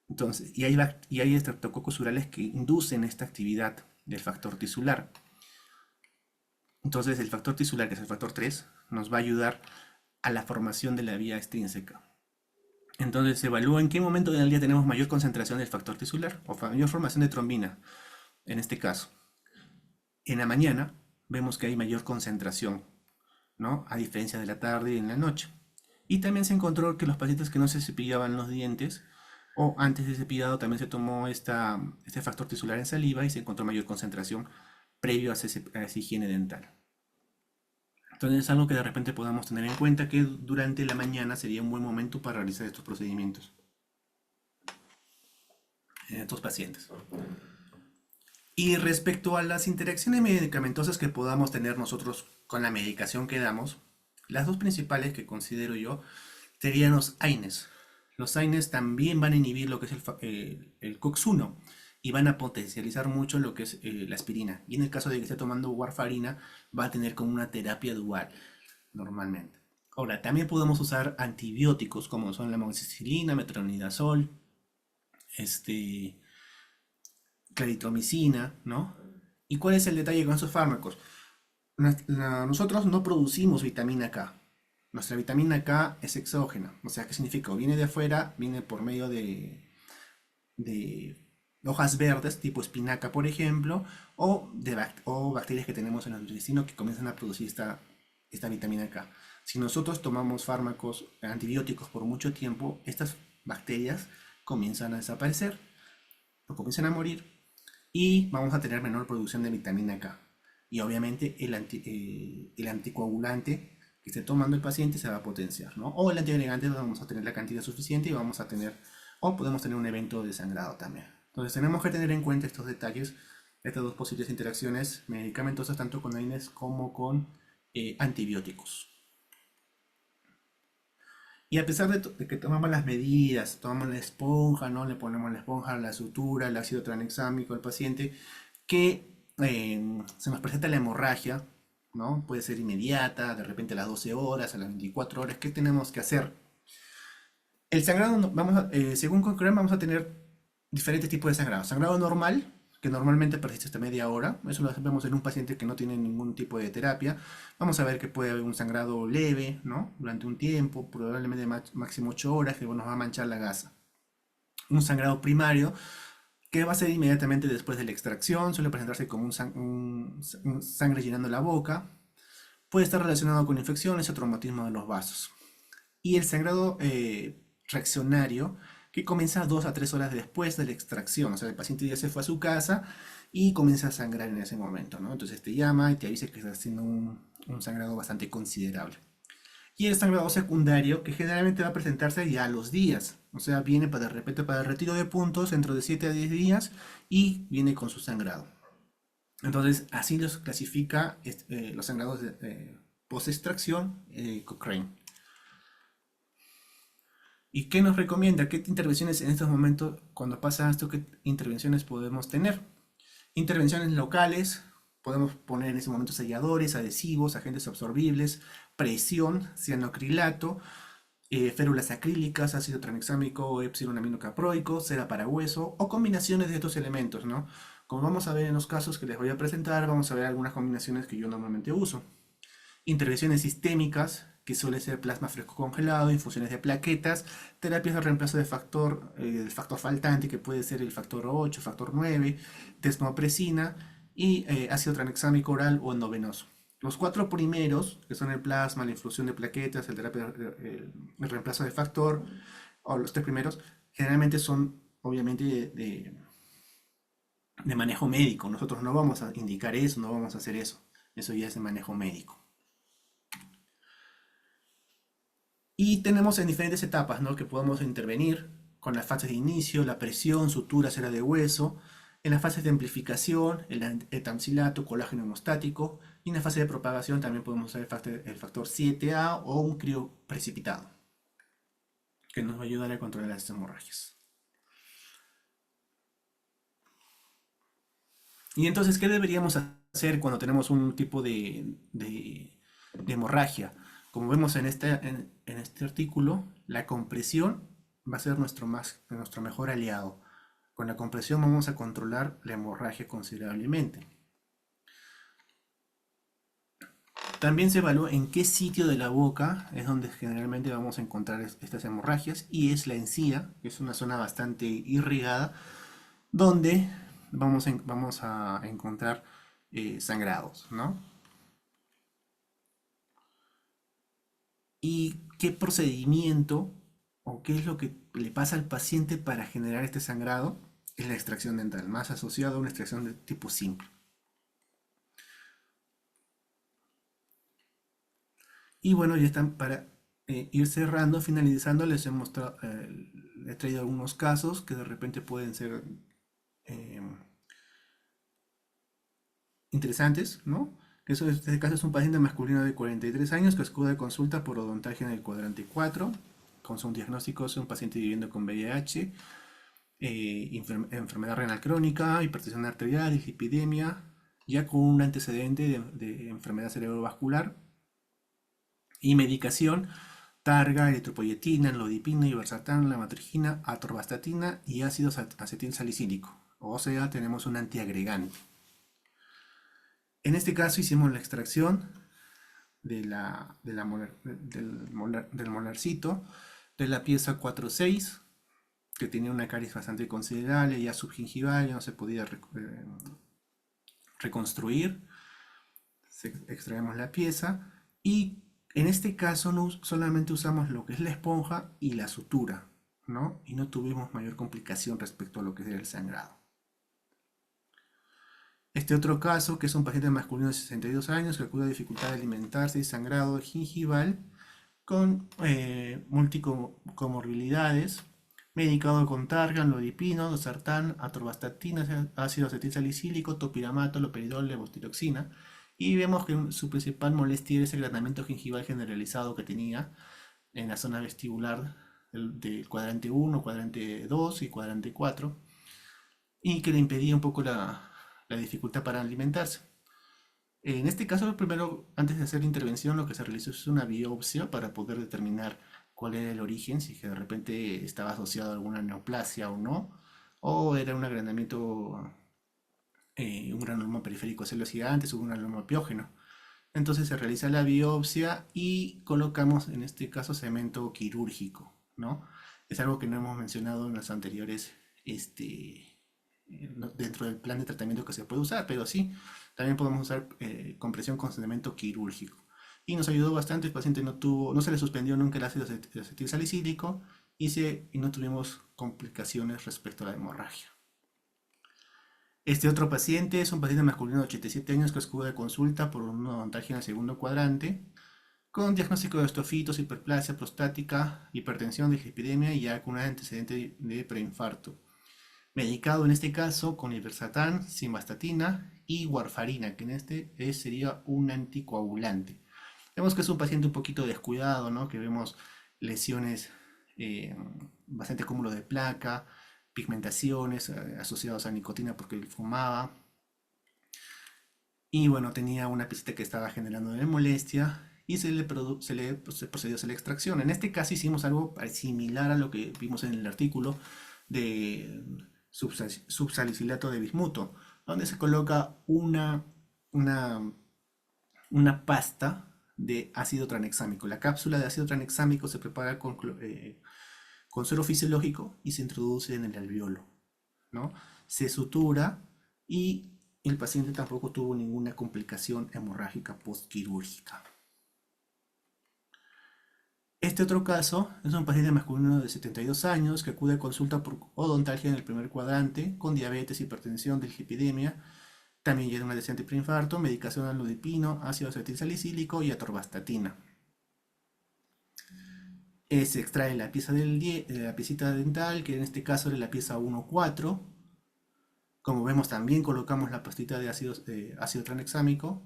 Entonces, y hay estreptococos urales que inducen esta actividad del factor tisular. Entonces, el factor tisular, que es el factor 3, nos va a ayudar a la formación de la vía extrínseca. Entonces, se evalúa en qué momento del día tenemos mayor concentración del factor tisular o mayor formación de trombina, en este caso. En la mañana vemos que hay mayor concentración, ¿no? A diferencia de la tarde y en la noche. Y también se encontró que los pacientes que no se cepillaban los dientes o antes de cepillado también se tomó este factor tisular en saliva y se encontró mayor concentración previo a esa higiene dental. Entonces es algo que de repente podamos tener en cuenta que durante la mañana sería un buen momento para realizar estos procedimientos en estos pacientes. Y respecto a las interacciones medicamentosas que podamos tener nosotros con la medicación que damos, las dos principales que considero yo serían los AINES. Los AINES también van a inhibir lo que es el COX-1 y van a potencializar mucho lo que es la aspirina. Y en el caso de que esté tomando warfarina, va a tener como una terapia dual normalmente. Ahora, también podemos usar antibióticos como son la amoxicilina, metronidazol, este, claritromicina, ¿no? ¿Y cuál es el detalle con esos fármacos? Nosotros no producimos vitamina K. Nuestra vitamina K es exógena. O sea, ¿qué significa? O viene de afuera, viene por medio de hojas verdes, tipo espinaca, por ejemplo, o bacterias que tenemos en el intestino que comienzan a producir esta vitamina K. Si nosotros tomamos fármacos antibióticos por mucho tiempo, estas bacterias comienzan a desaparecer o comienzan a morir y vamos a tener menor producción de vitamina K. Y obviamente el anticoagulante que esté tomando el paciente se va a potenciar, ¿no? O el antiagregante vamos a tener la cantidad suficiente y vamos a tener, o podemos tener un evento de sangrado también. Entonces tenemos que tener en cuenta estos detalles, estas dos posibles interacciones medicamentosas, tanto con AINES como con antibióticos. Y a pesar de que tomamos las medidas, tomamos la esponja, ¿no? Le ponemos la esponja, la sutura, el ácido tranexámico al paciente, que se nos presenta la hemorragia, ¿no? Puede ser inmediata, de repente a las 12 horas, a las 24 horas. ¿Qué tenemos que hacer? El sangrado, según Cochrane, vamos a tener diferentes tipos de sangrado. Sangrado normal, que normalmente persiste hasta media hora. Eso lo vemos en un paciente que no tiene ningún tipo de terapia. Vamos a ver que puede haber un sangrado leve, ¿no? Durante un tiempo, probablemente máximo 8 horas, que nos va a manchar la gasa. Un sangrado primario que va a ser inmediatamente después de la extracción, suele presentarse como un sangre llenando la boca, puede estar relacionado con infecciones o traumatismo de los vasos. Y el sangrado reaccionario, que comienza 2 a 3 horas después de la extracción, o sea, el paciente ya se fue a su casa y comienza a sangrar en ese momento, ¿no? Entonces te llama y te avisa que está haciendo un sangrado bastante considerable. Y el sangrado secundario, que generalmente va a presentarse ya a los días. O sea, viene para, de repente para el retiro de puntos dentro de 7 a 10 días y viene con su sangrado. Entonces, así los clasifica los sangrados de post-extracción Cochrane. ¿Y qué nos recomienda? ¿Qué intervenciones en estos momentos, cuando pasa esto, qué intervenciones podemos tener? Intervenciones locales, podemos poner en ese momento selladores, adhesivos, agentes absorbibles, presión, cianocrilato, férulas acrílicas, ácido tranexámico, epsilon aminocaproico, cera para hueso o combinaciones de estos elementos, ¿no? Como vamos a ver en los casos que les voy a presentar, vamos a ver algunas combinaciones que yo normalmente uso. Intervenciones sistémicas, que suele ser plasma fresco congelado, infusiones de plaquetas, terapias de reemplazo de del factor faltante, que puede ser el factor 8, factor 9, desmopresina y ácido tranexámico oral o endovenoso. Los 4 primeros, que son el plasma, la infusión de plaquetas, el reemplazo de factor, o los 3 primeros, generalmente son obviamente de manejo médico. Nosotros no vamos a indicar eso, no vamos a hacer eso. Eso ya es de manejo médico. Y tenemos en diferentes etapas, ¿no? Que podemos intervenir con las fases de inicio, la presión, sutura, cera de hueso, en las fases de amplificación, el etamcilato, colágeno hemostático, y en la fase de propagación también podemos usar el factor 7A o un crío precipitado, que nos va a ayudar a controlar las hemorragias. Y entonces, ¿qué deberíamos hacer cuando tenemos un tipo de hemorragia? Como vemos en este artículo, la compresión va a ser nuestro mejor aliado. Con la compresión vamos a controlar la hemorragia considerablemente. También se evalúa en qué sitio de la boca es donde generalmente vamos a encontrar estas hemorragias, y es la encía, que es una zona bastante irrigada, donde vamos a encontrar sangrados, ¿no? ¿Y qué procedimiento o qué es lo que le pasa al paciente para generar este sangrado? Es la extracción dental, más asociado a una extracción de tipo simple. Y bueno, ya están para ir cerrando, finalizando, he traído algunos casos que de repente pueden ser eh, interesantes, ¿no? Que en este caso es un paciente masculino de 43 años que acude a consulta por odontalgia en el cuadrante 4, con su diagnóstico es un paciente viviendo con VIH, enfermedad renal crónica, hipertensión arterial, dislipidemia, ya con un antecedente de enfermedad cerebrovascular y medicación: targa, eritropoyetina, lodipina, irbesartán, lamotrigina, atorvastatina y ácido acetilsalicílico. O sea, tenemos un antiagregante. En este caso hicimos la extracción del molarcito de la pieza 4-6, que tenía una caries bastante considerable, ya subgingival, ya no se podía reconstruir. Extraemos la pieza y en este caso no solamente usamos lo que es la esponja y la sutura, ¿no? Y no tuvimos mayor complicación respecto a lo que era el sangrado. Este otro caso, que es un paciente masculino de 62 años que acude a dificultad de alimentarse y sangrado gingival con multicomorbilidades, medicado con targan, lodipino, losartán, atorvastatina, ácido acetilsalicílico, topiramato, loperidol, levotiroxina. Y vemos que su principal molestia es el agranamiento gingival generalizado que tenía en la zona vestibular del cuadrante 1, cuadrante 2 y cuadrante 4, y que le impedía un poco la dificultad para alimentarse. En este caso, primero, antes de hacer la intervención, lo que se realizó es una biopsia para poder determinar cuál era el origen, si que de repente estaba asociado a alguna neoplasia o no, o era un agrandamiento un granuloma periférico de células gigantes o un granuloma piógeno. Entonces se realiza la biopsia y colocamos en este caso cemento quirúrgico, ¿no? Es algo que no hemos mencionado en las anteriores, dentro del plan de tratamiento que se puede usar, pero sí, también podemos usar compresión con cemento quirúrgico. Y nos ayudó bastante, el paciente no se le suspendió nunca el ácido acetil salicílico y no tuvimos complicaciones respecto a la hemorragia. Este otro paciente es un paciente masculino de 87 años que acude de consulta por una odontalgia en el segundo cuadrante, con diagnóstico de osteofitos, hiperplasia prostática, hipertensión, dislipidemia y ya con un antecedente de preinfarto. Medicado en este caso con irbesartán, simvastatina y warfarina, que en este sería un anticoagulante. Vemos que es un paciente un poquito descuidado, ¿no? Que vemos lesiones, eh, bastante cúmulo de placa, pigmentaciones asociadas a nicotina porque él fumaba. Y bueno, tenía una piecita que estaba generando molestia y se procedió a hacer la extracción. En este caso hicimos algo similar a lo que vimos en el artículo de subsalicilato de bismuto, donde se coloca una, una pasta de ácido tranexámico. La cápsula de ácido tranexámico se prepara con suero fisiológico y se introduce en el alveolo, ¿no? Se sutura y el paciente tampoco tuvo ninguna complicación hemorrágica postquirúrgica. Este otro caso es un paciente masculino de 72 años que acude a consulta por odontalgia en el primer cuadrante con diabetes, hipertensión, dislipidemia, también ya un antecedente preinfarto, medicación alodipino, ácido acetilsalicílico y atorvastatina. Se extrae la pieza la piecita dental, que en este caso era la pieza 1-4. Como vemos también colocamos la pastita de ácido tranexámico.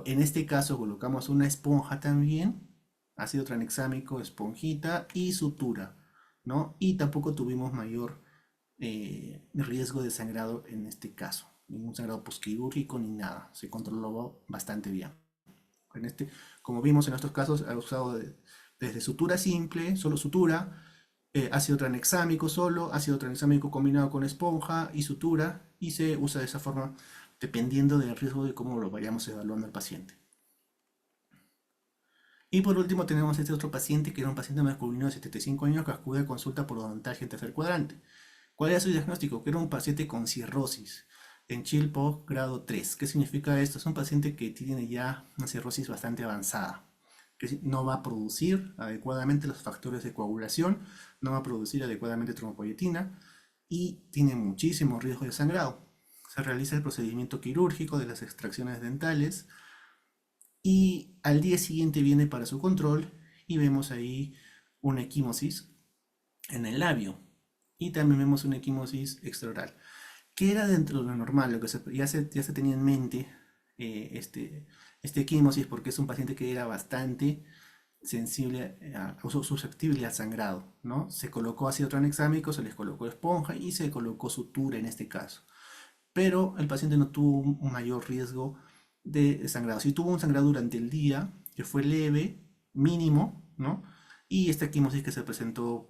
En este caso colocamos una esponja también, ácido tranexámico, esponjita y sutura, ¿no? Y tampoco tuvimos mayor riesgo de sangrado en este caso. Ningún sangrado posquirúrgico ni nada. Se controló bastante bien. Como vimos en estos casos, ha usado desde sutura simple, solo sutura, ácido tranexámico solo, ácido tranexámico combinado con esponja y sutura, y se usa de esa forma dependiendo del riesgo de cómo lo vayamos evaluando al paciente. Y por último tenemos este otro paciente que era un paciente masculino de 75 años que acude a consulta por odontalgia en tercer cuadrante. ¿Cuál era su diagnóstico? Que era un paciente con cirrosis en Chill-Pugh grado 3. ¿Qué significa esto? Es un paciente que tiene ya una cirrosis bastante avanzada, que no va a producir adecuadamente los factores de coagulación, no va a producir adecuadamente trombopoyetina y tiene muchísimo riesgo de sangrado. Se realiza el procedimiento quirúrgico de las extracciones dentales y al día siguiente viene para su control y vemos ahí una equimosis en el labio y también vemos una equimosis extraoral, que era dentro de lo normal, lo que ya se tenía en mente este equimosis porque es un paciente que era bastante sensible, susceptible al sangrado, ¿no? Se colocó ácido tranexámico, se les colocó esponja y se colocó sutura en este caso. Pero el paciente no tuvo un mayor riesgo de sangrado. Sí tuvo un sangrado durante el día, que fue leve, mínimo, ¿no? Y esta equimosis que se presentó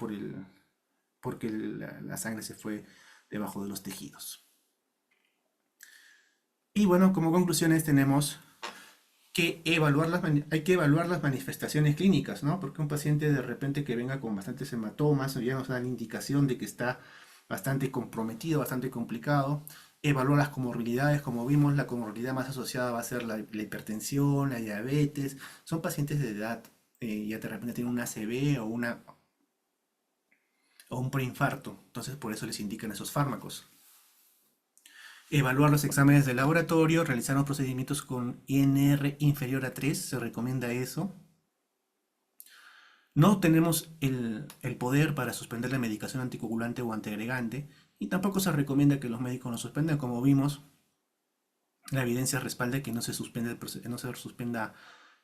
porque la sangre se fue debajo de los tejidos. Y bueno, como conclusiones tenemos que hay que evaluar las manifestaciones clínicas, ¿no? Porque un paciente de repente que venga con bastantes hematomas ya nos da la indicación de que está bastante comprometido, bastante complicado. Evaluar las comorbilidades, como vimos, la comorbilidad más asociada va a ser la hipertensión, la diabetes. Son pacientes de edad, ya de repente tienen una ACV o un preinfarto, entonces por eso les indican esos fármacos. Evaluar los exámenes de laboratorio, realizar los procedimientos con INR inferior a 3, se recomienda eso. No tenemos el poder para suspender la medicación anticoagulante o antiagregante y tampoco se recomienda que los médicos lo suspendan. Como vimos, la evidencia respalda que no se suspenda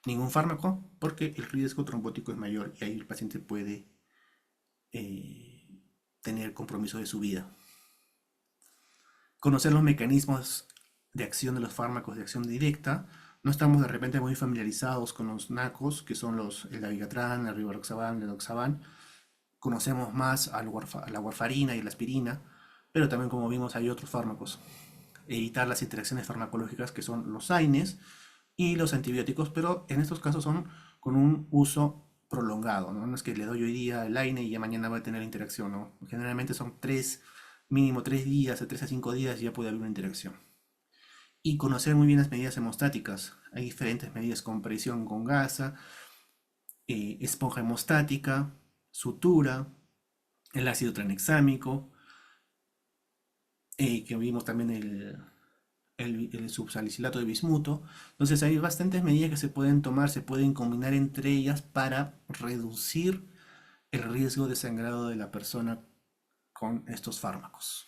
ningún fármaco porque el riesgo trombótico es mayor y ahí el paciente puede tener compromiso de su vida. Conocer los mecanismos de acción de los fármacos de acción directa. No estamos de repente muy familiarizados con los NACOS, que son el dabigatran, el rivaroxaban, el edoxaban. Conocemos más a la warfarina y la aspirina, pero también como vimos hay otros fármacos evitar las interacciones farmacológicas que son los AINES y los antibióticos, pero en estos casos son con un uso prolongado, ¿no? No es que le doy hoy día el AINE y ya mañana va a tener interacción, ¿no? Generalmente son mínimo 3 días, de 3 a 5 días ya puede haber una interacción. Y conocer muy bien las medidas hemostáticas. Hay diferentes medidas con presión con gasa, esponja hemostática, sutura, el ácido tranexámico, que vimos también el subsalicilato de bismuto. Entonces hay bastantes medidas que se pueden tomar, se pueden combinar entre ellas para reducir el riesgo de sangrado de la persona con estos fármacos.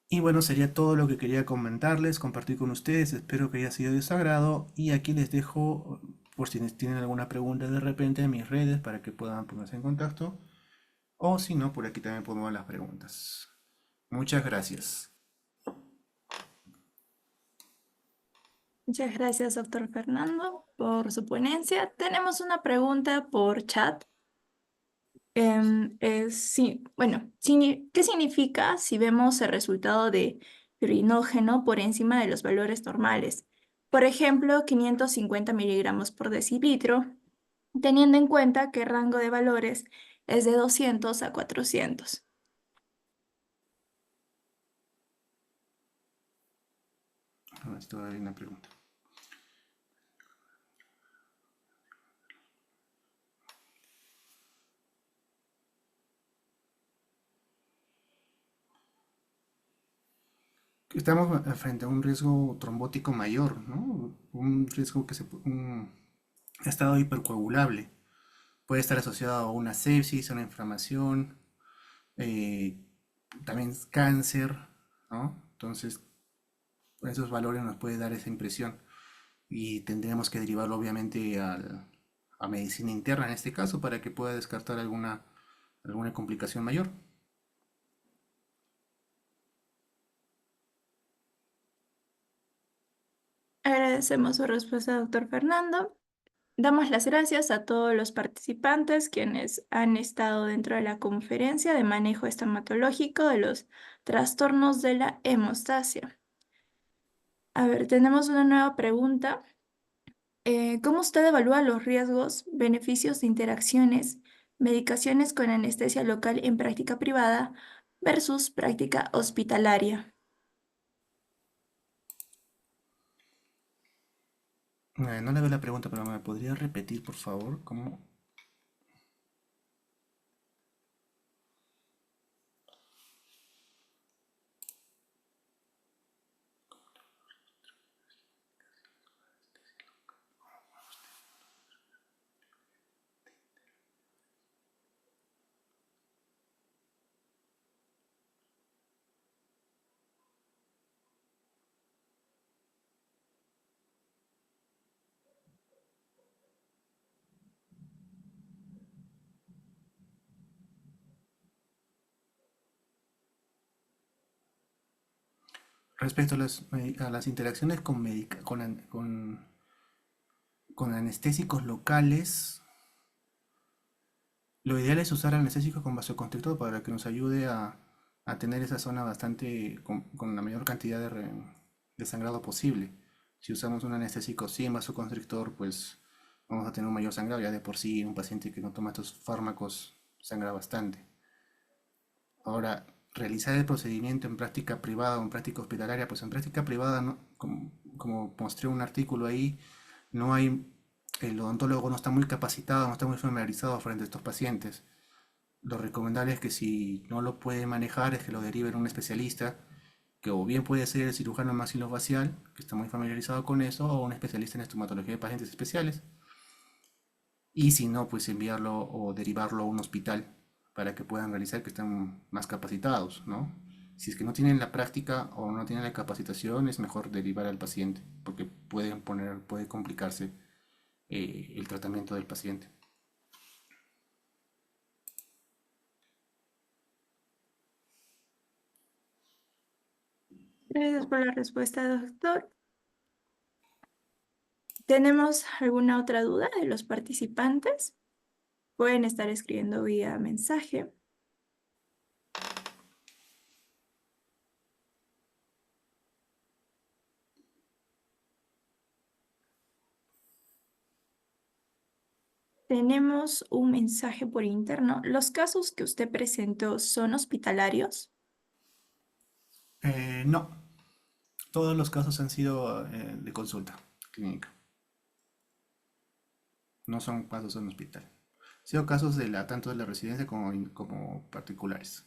Y bueno, sería todo lo que quería comentarles, compartir con ustedes. Espero que haya sido de su agrado. Y aquí les dejo, por si tienen alguna pregunta de repente, mis redes para que puedan ponerse en contacto. O si no, por aquí también pongo las preguntas. Muchas gracias. Muchas gracias, doctor Fernando, por su ponencia. Tenemos una pregunta por chat. Sí, bueno, ¿qué significa si vemos el resultado de pirinógeno por encima de los valores normales? Por ejemplo, 550 miligramos por decilitro, teniendo en cuenta que el rango de valores es de 200 a 400. Esto hay una pregunta. Estamos frente a un riesgo trombótico mayor, ¿no? Un riesgo un estado hipercoagulable. Puede estar asociado a una sepsis, a una inflamación, eh, también cáncer, ¿no? Entonces, esos valores nos pueden dar esa impresión y tendríamos que derivarlo obviamente a medicina interna en este caso para que pueda descartar alguna complicación mayor. Agradecemos su respuesta, doctor Fernando. Damos las gracias a todos los participantes quienes han estado dentro de la conferencia de manejo estomatológico de los trastornos de la hemostasia. A ver, tenemos una nueva pregunta. ¿Cómo usted evalúa los riesgos, beneficios de interacciones, medicaciones con anestesia local en práctica privada versus práctica hospitalaria? No le veo la pregunta, pero ¿me podría repetir, por favor? ¿Cómo? Respecto a las interacciones con anestésicos locales, lo ideal es usar anestésicos con vasoconstrictor para que nos ayude a tener esa zona con la mayor cantidad de sangrado posible. Si usamos un anestésico sin vasoconstrictor, pues vamos a tener un mayor sangrado. Ya de por sí, un paciente que no toma estos fármacos sangra bastante. Ahora, realizar el procedimiento en práctica privada o en práctica hospitalaria, pues en práctica privada, ¿no? Como mostré un artículo ahí, no hay, el odontólogo no está muy capacitado, no está muy familiarizado frente a estos pacientes. Lo recomendable es que si no lo puede manejar, es que lo derive a un especialista, que o bien puede ser el cirujano maxilofacial, que está muy familiarizado con eso, o un especialista en estomatología de pacientes especiales. Y si no, pues enviarlo o derivarlo a un hospital para que puedan realizar, que estén más capacitados, ¿no? Si es que no tienen la práctica o no tienen la capacitación, es mejor derivar al paciente, porque puede complicarse el tratamiento del paciente. Gracias por la respuesta, doctor. ¿Tenemos alguna otra duda de los participantes? Pueden estar escribiendo vía mensaje. tenemos un mensaje por interno. ¿Los casos que usted presentó son hospitalarios? No, todos los casos han sido de consulta clínica, no son casos en hospital. Han sido casos tanto de la residencia como particulares.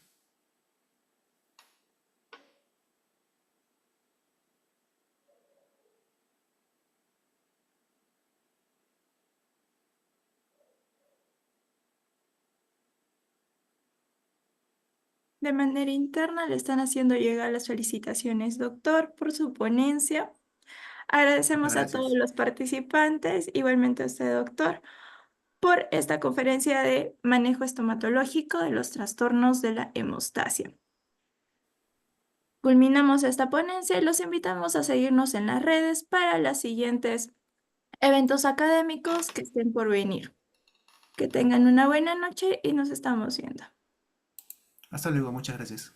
De manera interna le están haciendo llegar las felicitaciones, doctor, por su ponencia. Muchas Agradecemos a todos gracias. los participantes, igualmente a usted, doctor, por esta conferencia de manejo estomatológico de los trastornos de la hemostasia. Culminamos esta ponencia y los invitamos a seguirnos en las redes para los siguientes eventos académicos que estén por venir. Que tengan una buena noche y nos estamos viendo. Hasta luego, muchas gracias.